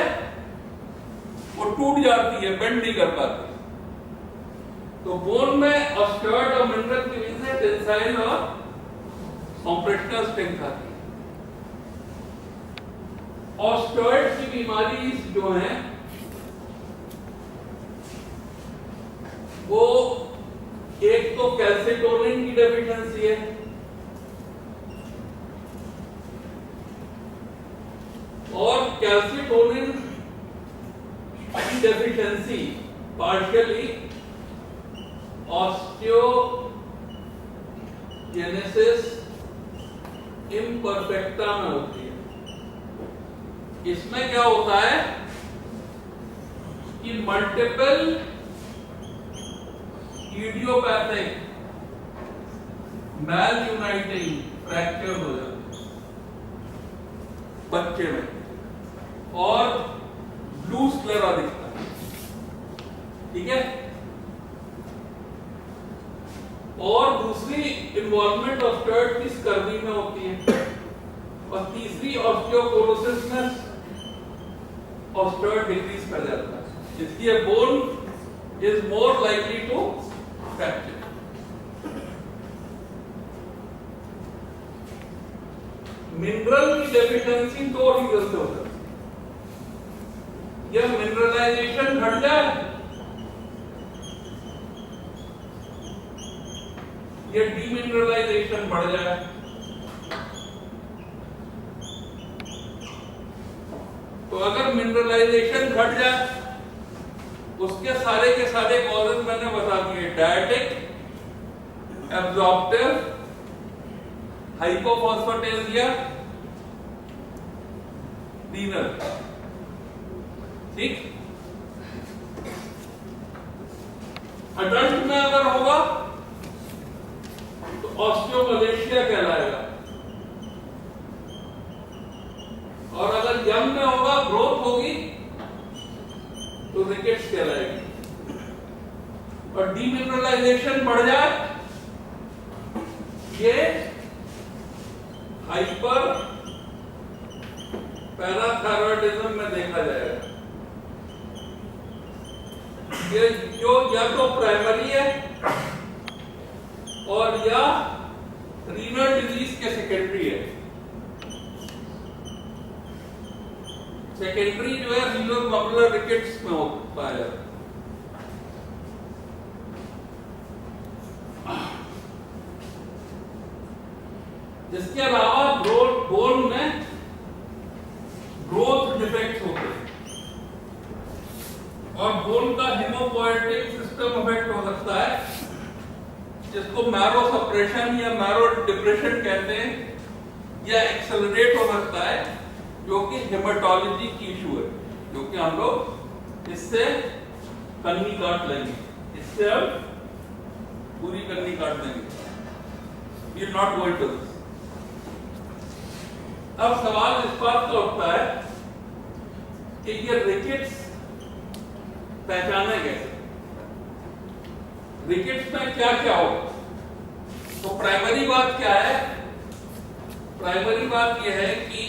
वो टूट जाती है, बेंड नहीं कर पाती। तो बोन में ऑस्टियोइड और मिनरल की वजह से टेंसाइल और कॉम्प्रेशनल स्ट्रेंथ आती है। ऑस्टियोइड की बीमारी जो है वो एक तो कैल्सिटोनिन की डेफिशिएंसी है और calcitonin deficiency partially osteogenesis imperfecta में होती है। इसमें क्या होता है कि मल्टीपल इडियोपैथिक मैल यूनाइटिंग फ्रैक्चर हो जाते हैं बच्चे में और ब्लू स्क्लेरा दिखता है। ठीक है। और दूसरी इन्वॉल्वमेंट ऑस्टियोइड की स्कर्वी में होती है और तीसरी ऑस्टियोपोरोसिस में ऑस्टियोइड डिक्रीज कर जाता है, इसलिए bone is more likely to fracture. Mineral की डेफिशिएंसी दो रीजन से होता है। या मिनरलाइजेशन घट जाए या डीमिनरलाइजेशन बढ़ जाए। तो अगर मिनरलाइजेशन घट जाए, उसके सारे के सारे कॉजेज मैंने बता दिए, डायटिक, एब्जॉर्प्टिव, हाइपोफॉस्फेटेसिया, रीनल। ठीक। अडल्ट में अगर होगा तो ऑस्टियोमलेशिया कहलाएगा, और अगर यंग में होगा, ग्रोथ होगी, तो रिकेट्स कहलाएगी। और डीमिनरलाइजेशन बढ़ जाए, ये हाइपर पैराथायरॉयडिज्म में देखा जाएगा। ये जो या तो प्राइमरी है और या रीनल डिजीज के सेकेंडरी है। सेकेंडरी जो है रीनल मकुलर रिकेट्स में होता है। इसके अलावा बोन में ग्रोथ डिफेक्ट्स होते हैं और बोन का हेमोपोएटिक सिस्टम इफेक्ट हो सकता है, जिसको मैरो सप्रेशन या मैरो डिप्रेशन कहते हैं, या एक्सेलरेट हो सकता है, जो कि हेमाटोलॉजी की इशू है, जो कि हम लोग इससे कन्नी काट लेंगे, इससे हम पूरी कन्नी काट लेंगे। We are not going to this. अब सवाल इस बात का उठता है कि ये रिकेट्स पहचाने कैसे, रिकेट्स में क्या क्या होगा। तो प्राइमरी बात क्या है? प्राइमरी बात यह है कि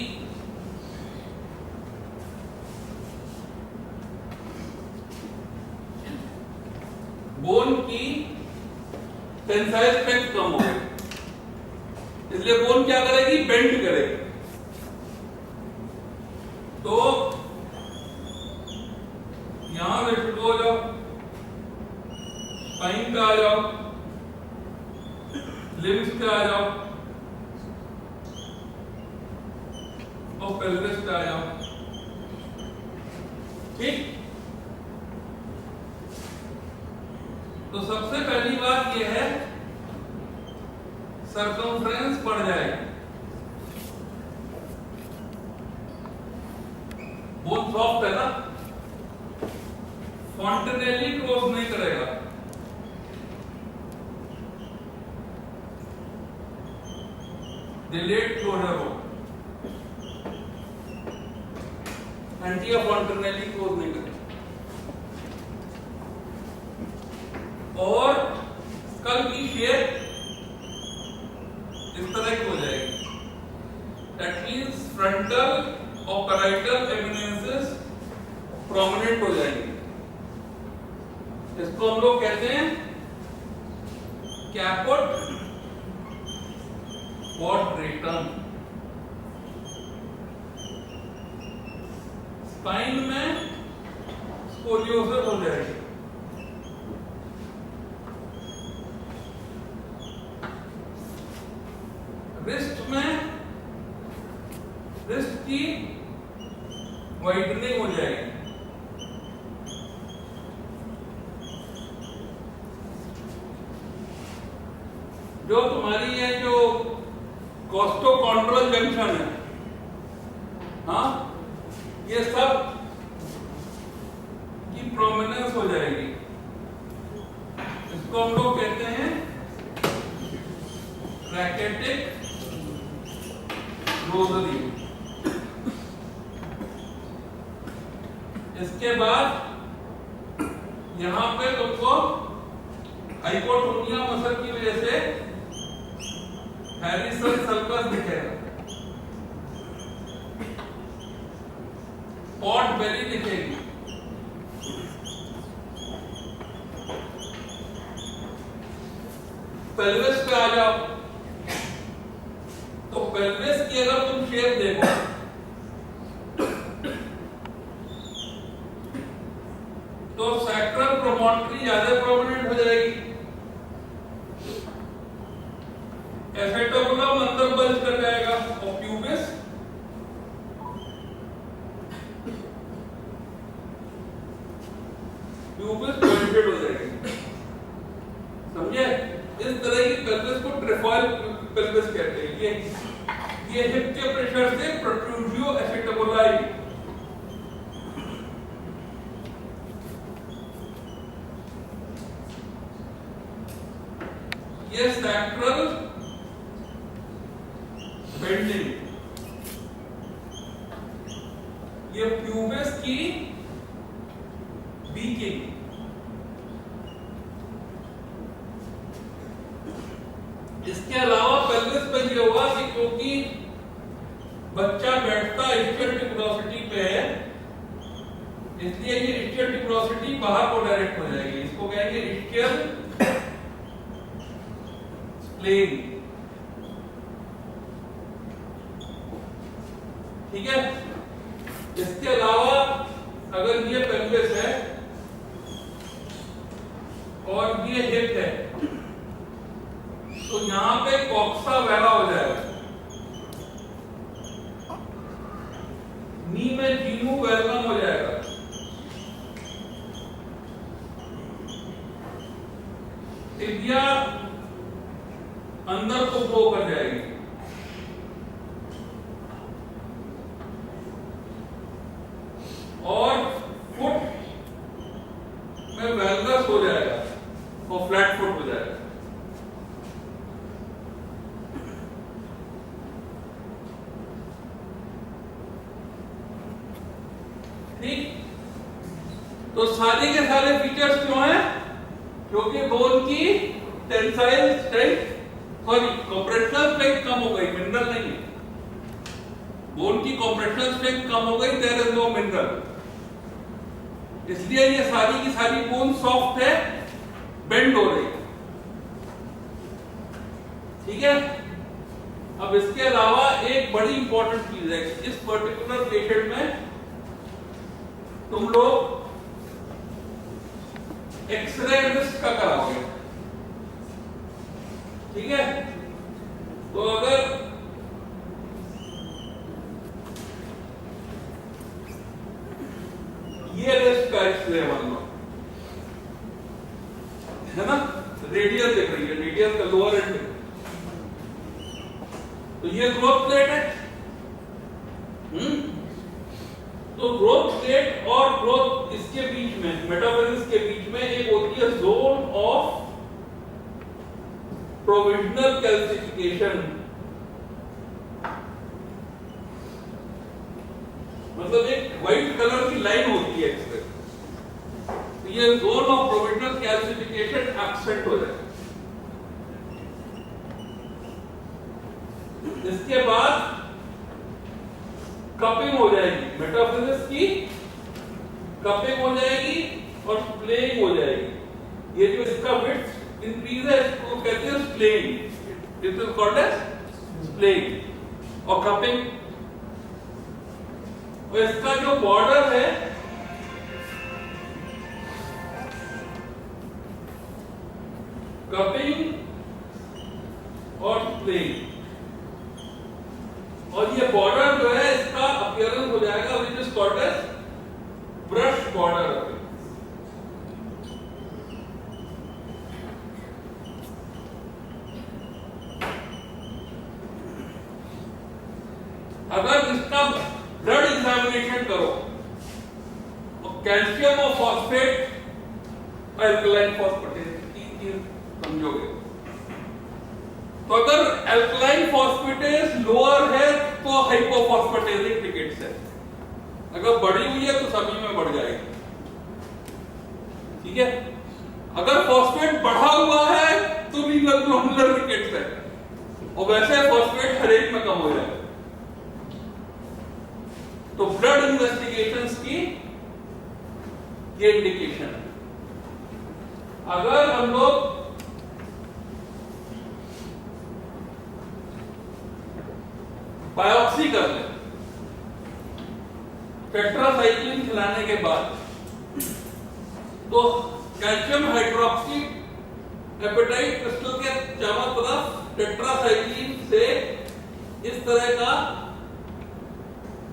बोन की टेंसाइल स्ट्रेंथ कम हो गई, इसलिए बोन क्या करेगी? बेंड करेगी। तो यहां से शुरू हो जाओ, स्पाइन पे आ जाओ, लिम्स पे आ जाओ और पेल्विस पे आ जाओ। ठीक। तो सबसे पहली बात यह है, सर्कमफ्रेंस बढ़ जाएगी। बोन सॉफ्ट है ना, स्पॉन्टेनियसली क्लोज नहीं करेगा। डिलेड क्लोजर हो, एंटी स्पॉन्टेनियसली क्लोज नहीं करेगा। और स्कल की शेप इस तरह की हो जाएगी। दैट मींस फ्रंटल और पैराइटल एमिनेंसेस प्रोमिनेंट हो जाएंगे। इसको हम लोग कहते हैं कैपोट क्वाड्रेटम। स्पाइन में स्कोलियोसिस हो जाएगी। रिस्ट में रिस्ट की वाइडनिंग हो जाएगी। जो तुम्हारी ये जो कोस्टोकॉन्ड्रल जंक्शन है, हाँ, ये सब की प्रोमिनेंस हो जाएगी। इसको हम लोग कहते हैं रैकेटिक रोजरी। इसके बाद यहां पे तुमको हाइपोटोनिया मसल की वजह से हैरिसन सल्कस दिखेगा, पॉट बेली दिखेगी। पेल्विस पे आ जाओ, तो पेल्विस की अगर तुम शेप देखो तो सैक्रल प्रोमोन्ट्री ज्यादा प्रोमिनेंट हो जाएगी, एसेटोबुलम अंदर बल्ज कर जाएगा और प्यूबिस पॉइंटेड हो जाएगी। समझे? इस तरह की पेल्विस को ट्रेफॉइल पेल्विस कहते हैं। ये हिप के प्रेशर से प्रोट्रूजियो एसेटोबुलाई, ये सैक्रल बेंडिंग, ये प्यूबिस की बीकिंग। इसके अलावा पेल्विस पे ये हुआ कि क्योंकि बच्चा बैठता इस्टियल ट्यूबरोसिटी पे है, इसलिए ये इस्टियल ट्यूबरोसिटी बाहर को डायरेक्ट हो जाएगी। इसको कहेंगे इस्टियल स्प्लेन। ठीक है? इसके अलावा अगर ये पेल्विस है और ये हिप है तो यहां पे कॉक्सा वैला हो जाएगा, नी में जीनू वेलकम हो जाएगा, टिबिया अंदर को ग्रो कर जाएगी, और फुट में वेलगस हो जाएगा और फ्लैट फुट हो जाएगा। ठीक? तो सारे के सारे फीचर्स क्यों हैं? क्योंकि बोन की टेंसाइल स्ट्रेंथ, सॉरी कॉम्प्रेशनल स्ट्रेंथ कम हो गई, मिनरल नहीं है। बोन की कॉम्प्रेशनल स्ट्रेंथ कम हो गई, देयर इज नो मिनरल, इसलिए ये सारी की सारी बोन सॉफ्ट है, बेंड हो रही। ठीक है? अब इसके अलावा एक बड़ी इंपॉर्टेंट चीज है, इस पर्टिकुलर पेशेंट में तुम लोग एक्सरे रिस्ट का कराओगे। ठीक है? तो अगर ये रिस्ट का एक्सरे मान लो, है ना, रेडियल देख रही है, रेडियल का लोअर एंड, तो ये ग्रोथ प्लेट है। तो ग्रोथ प्लेट और ग्रोथ इसके बीच में, मेटाफिजिक्स के बीच में एक होती है जोन ऑफ प्रोविजनल कैल्सिफिकेशन, मतलब एक व्हाइट कलर की लाइन होती है एक्सरे, तो ये zone of provisional calcification absent हो जाए। इसके बाद कपिंग हो जाएगी, मेटाफिजिक्स की कपिंग हो जाएगी और स्प्लेइंग हो जाएगी। ये जो इसका विड्थ इंक्रीज है इसको कहते हैं स्प्लेइंग, इट इज कॉल्ड एज स्प्लेइंग। और कपिंग, और इसका जो बॉर्डर है कपिंग और स्प्लेइंग, और ये बॉर्डर जो है इसका अपीयरेंस हो जाएगा which is called as brush border. अगर इसका ब्लड एग्जामिनेशन करो तो कैल्शियम और फॉस्फेट और एल्कलाइन फॉस्फेटेज, तीन चीज समझोगे। तो अगर एल्कलाइन फॉस्फेटेज लोअर है तो हाइपोफॉस्फेटेजिक रिकेट्स है, अगर बढ़ी हुई है तो सभी में बढ़ जाएगी, ठीक है। अगर फॉस्फेट बढ़ा हुआ है तो रीनल ग्लोमेरुलर रिकेट्स है, और वैसे फॉस्फेट हर एक में कम हो जाएगा। तो ब्लड इन्वेस्टिगेशंस की ये इंडिकेशन है। अगर हम लोग बायोप्सी कर लें टेट्रासाइक्लिन खिलाने के बाद, तो कैल्शियम हाइड्रोक्सी एपेटाइट क्रिस्टल के चारों तरफ टेट्रासाइक्लिन से इस तरह का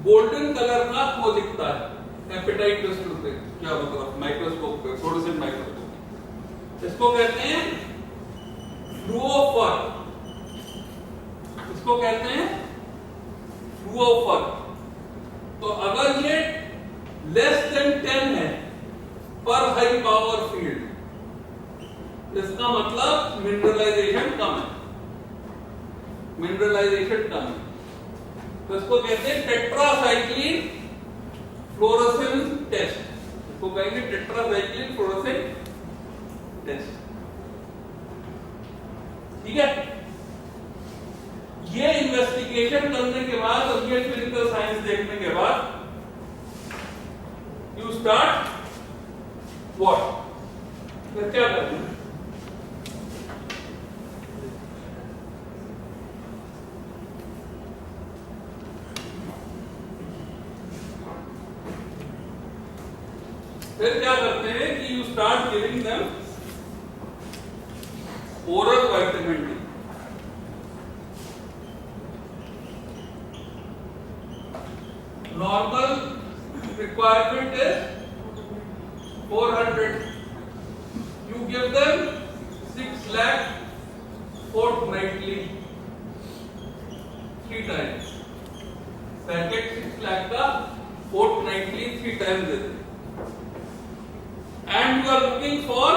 गोल्डन कलर का वो दिखता है एपेटाइट क्रिस्टल से चारों तरफ माइक्रोस्कोप पे, फ्लोरोसेंट माइक्रोस्कोप। इसको कहते हैं फ्लूओफर, इसको कहते हैं फ्लूओफर। तो अगर ये लेस देन 10 है पर हाई पावर फील्ड, इसका मतलब मिनरलाइजेशन कम है, मिनरलाइजेशन कम है। तो इसको कहते हैं टेट्रासाइक्लिन फ्लोरोसेंस टेस्ट, इसको कहेंगे टेट्रासाइक्लिन फ्लोरोसेंस टेस्ट, ठीक है। ये इन्वेस्टिगेशन करने के बाद और ये क्लिनिकल साइंस देखने के बाद यू स्टार्ट व्हाट, फिर क्या करना है? फिर क्या करते हैं कि you start giving them oral vitamin D. Normal requirement is 400. You give them 6 lakh fortnightly 3 times. Packet 6 lakh का fortnightly 3 times देते। And you are looking for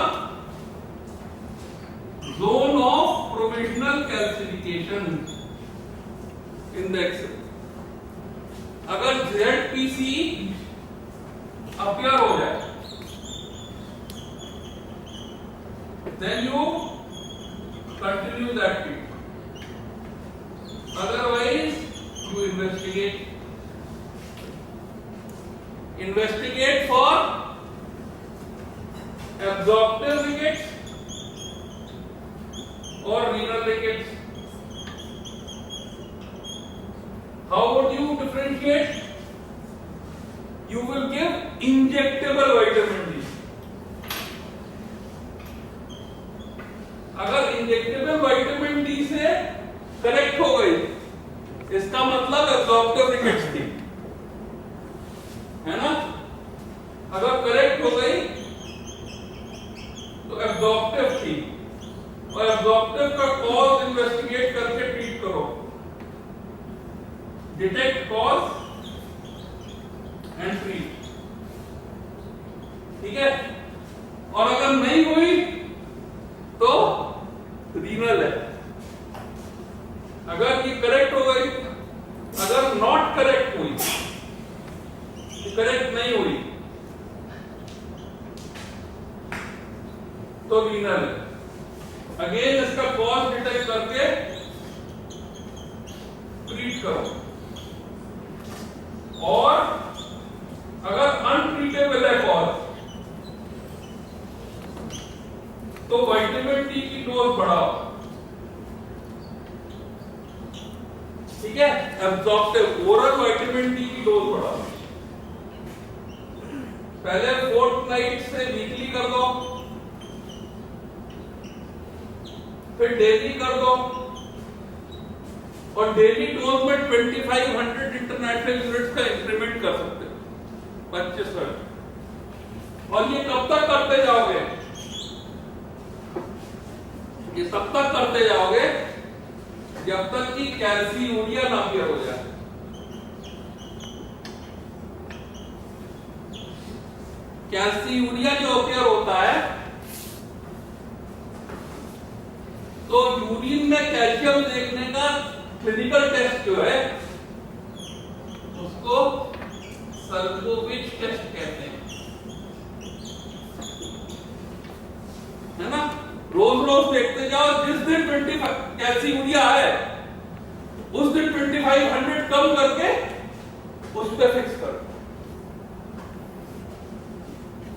zone of provisional calcification in the X-ray. अगर ZPC appear हो जाए then you continue that treatment, otherwise you investigate for absorptive rickets or renal rickets. How would you differentiate? You will give injectable vitamin D. अगर injectable vitamin D से correct हो गई, इसका मतलब absorptive rickets थी, है ना। अगर करेक्ट हो गई तो एब्जॉर्प्टिव थी, और एब्जॉर्प्टिव का कॉज इन्वेस्टिगेट करके ट्रीट करो, डिटेक्ट कॉज एंड ट्रीट, ठीक है। और अगर नहीं हुई तो रीनल है। अगर ये करेक्ट हो गई, अगर नॉट करेक्ट हुई, करेक्ट नहीं हुई तो रीनल है। अगेन इसका कॉज डिटेक्ट करके ट्रीट करो, और अगर अनट्रीटेबल है कॉज तो विटामिन डी की डोज बढ़ाओ, ठीक है। एब्जॉर्प्टिव ओरल विटामिन डी की डोज बढ़ाओ, पहले फोर्टनाइट से वीकली कर दो, फिर डेली कर दो, और डेली डोज में 2500 इंटरनेशनल यूनिट्स का इंक्रीमेंट कर सकते हो, 25। और ये कब तक करते जाओगे? ये तब तक करते जाओगे जब तक कि कैल्शियूरिया ना क्लियर हो जाए। कैल्सियूरिया जो अपेयर होता है, तो यूरिन में कैल्शियम देखने का क्लिनिकल टेस्ट जो है उसको सल्फोविच टेस्ट कहते हैं, है ना। रोज रोज देखते जाओ, जिस दिन 25 कैल्सियूरिया है उस दिन 2500 कम करके उस पर फिक्स करो,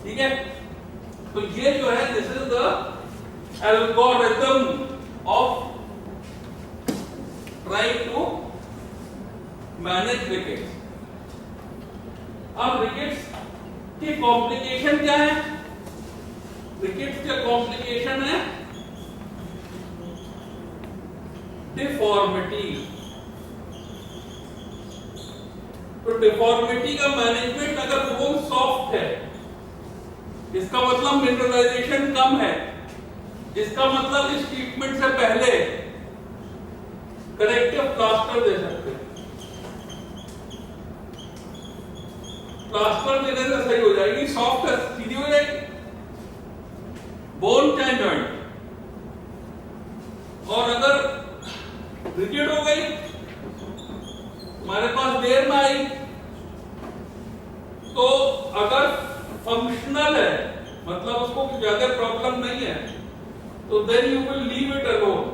ठीक है। तो ये जो है this is the algorithm of trying to manage rickets। अब rickets के कॉम्प्लिकेशन क्या है? rickets के कॉम्प्लिकेशन है डिफॉर्मिटी। तो डिफॉर्मिटी का मैनेजमेंट, अगर बोन सॉफ्ट है इसका मतलब मिनरलाइजेशन कम है, इसका मतलब इस ट्रीटमेंट से पहले करेक्टिव प्लास्टर दे सकते हैं। प्लास्टर देने से सही हो जाएगी, सॉफ्ट है सीधी हो जाएगी, बोन चाहे जॉइंट। और अगर रिजिड हो गई, हमारे पास देर में आई, तो अगर फंक्शनल है मतलब उसको ज्यादा प्रॉब्लम नहीं है, तो then you will leave it alone।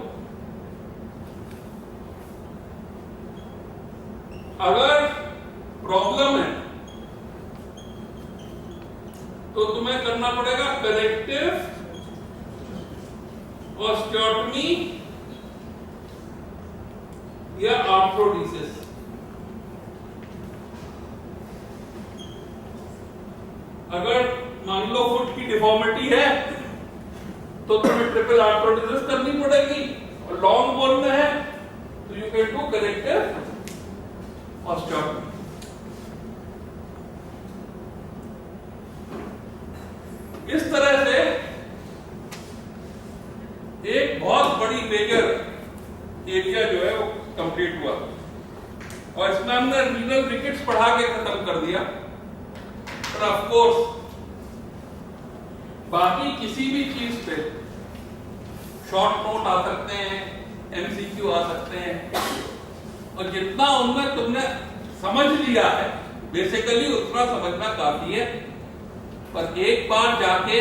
अगर प्रॉब्लम है तो तुम्हें करना पड़ेगा करेक्टिव ऑस्टियोटमी या आर्थ्रोडिसिस। अगर मान लो फुट की डिफॉर्मिटी है तो तुम्हें ट्रिपल आर्थ्रोडिसिस करनी पड़ेगी, और लॉन्ग बोन में है तो you can do corrective osteotomy. इस तरह से एक बहुत बड़ी मेजर एरिया जो है वो कंप्लीट हुआ, और इसमें हमने रीनल रिकेट्स पढ़ा के खत्म कर दिया। पर ऑफ कोर्स बाकी किसी भी चीज पे शॉर्ट नोट आ सकते हैं, एमसीक्यू आ सकते हैं, और जितना उनमें तुमने समझ लिया है बेसिकली उतना समझना काफी है। पर एक बार जाके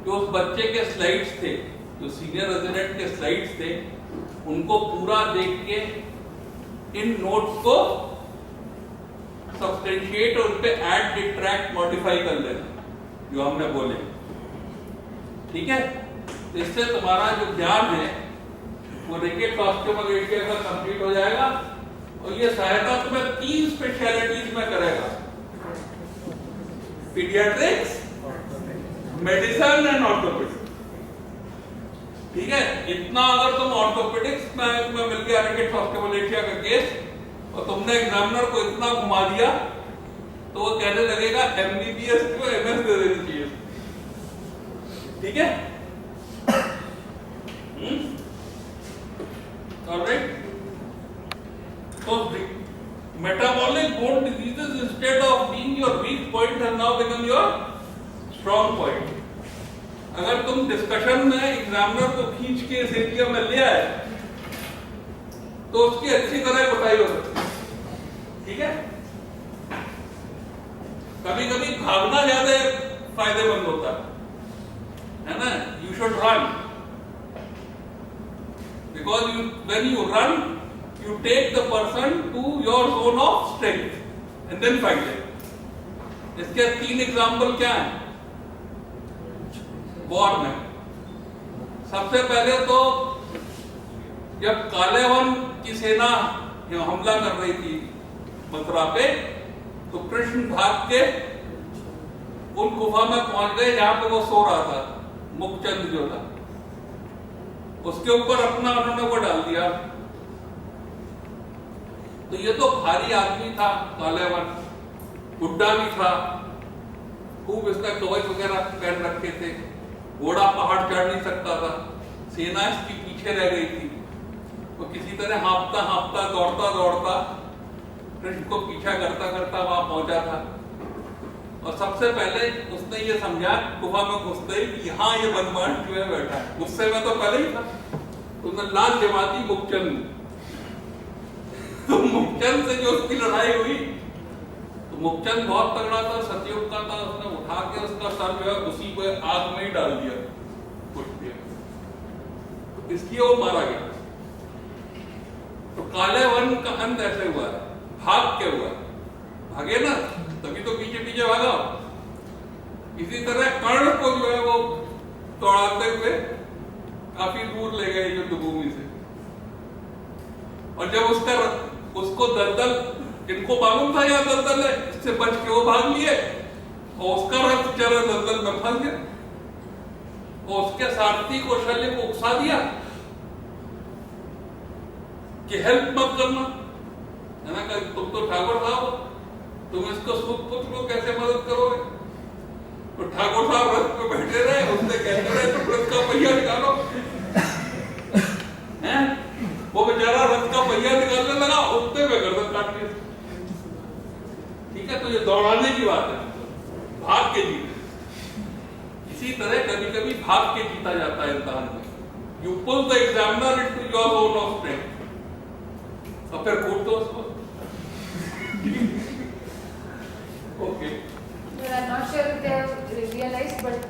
जो उस बच्चे के स्लाइड्स थे, जो सीनियर रेजिडेंट के स्लाइड्स थे, उनको पूरा देख के इन नोट्स को सब्सटेंशिएट और उन पे ऐड, डिट्रैक्ट, मॉडिफाई कर लेना जो हमने बोले, ठीक है। तो इससे तुम्हारा जो ज्ञान है वो रिकेट ऑस्टियोमैलेशिया का कंप्लीट हो जाएगा, और ये सहायता तुम्हें 3 स्पेशलिटीज में करेगा, पीडियाट्रिक्स, मेडिसिन एंड ऑर्थोपेडिक्स, ठीक है। इतना अगर तुम ऑर्थोपेडिक्स में मिल गया रिकेट ऑस्टियोमैलेशिया का केस, और तुमने एग्जामिनर को इतना घुमा दिया तो वो कहने लगेगा एमबीबीएस को एमएस दे देनी चाहिए, ठीक है। ऑलराइट। तो metabolic bone diseases instead of being your weak point have now become your strong point. अगर तुम डिस्कशन में एग्जामिनर को खींच के इस एरिया में ले आए तो उसकी अच्छी तरह बताई हो सकती है, ठीक है। कभी कभी भागना ज्यादा फायदेमंद होता है ना। You should run, because when you run you take the person to your zone of strength and then fight it। इसके 3 एग्जाम्पल क्या है वॉर में। सबसे पहले तो जब काले वन की सेना हमला कर रही थी मथुरा पे, तो कृष्ण भाग के उन गुफा में पहुंच गए जहां पे वो सो रहा था, मुखचंद जो था, उसके ऊपर अपना उन्होंने वो डाल दिया। तो ये तो भारी आदमी था कालेवन, बुड्ढा भी था, खूब इसका कवच वगैरह पहन रखे थे, घोड़ा पहाड़ चढ़ नहीं सकता था, सेना इसकी पीछे रह गई थी। तो किसी तरह हाँपता हाँपता दौड़ता दौड़ता कृष्ण को पीछा करता करता वहां पहुंचा था। और सबसे पहले उसने ये समझा गुफा में घुसते ही कि यहाँ ये बदमाश जो है बैठा है, गुस्से में तो पहले ही था। उसने लाल जमाती मुखचंद, तो मुखचंद से जो उसकी लड़ाई हुई, तो मुखचंद बहुत तगड़ा था, सतयुग का था, उसने उठा के उसका सर जो है उसी को आग में ही डाल दिया, कुछ दिया, तो इसलिए वो मारा गया। तो काले वन का अंत ऐसे हुआ है, भाग के हुआ, भागे ना तभी तो पीछे पीछे भागा। इसी तरह कर्ण को जो है वो दौड़ाते हुए काफी दूर ले गए युद्ध भूमि से, और जब उसको दलदल, इनको मालूम था यहाँ दलदल है, इससे बच के वो भाग लिए, और उसका रथ चला दलदल में फंस गया, और उसके सारथी को शल्य को उकसा दिया कि हेल्प मत करना, है ना, तुम तो ठाकुर साहब, तुम इसको सूत पुत्र को कैसे मदद करोगे? तो ठाकुर साहब रथ पे बैठे रहे, उसने कहते रहे तुम रथ का पहिया निकालो, हैं? वो बेचारा रथ का पहिया निकालने लगा, उठते हुए गर्दन काट लिया। ठीक है, तो ये दौड़ाने की बात है, भाग के जीते। इसी तरह कभी कभी भाग के जीता जाता है इंसान में। You pull the examiner into your own of strength, और फिर कूद दो उसको। Okay. But I'm not sure if they have realized, but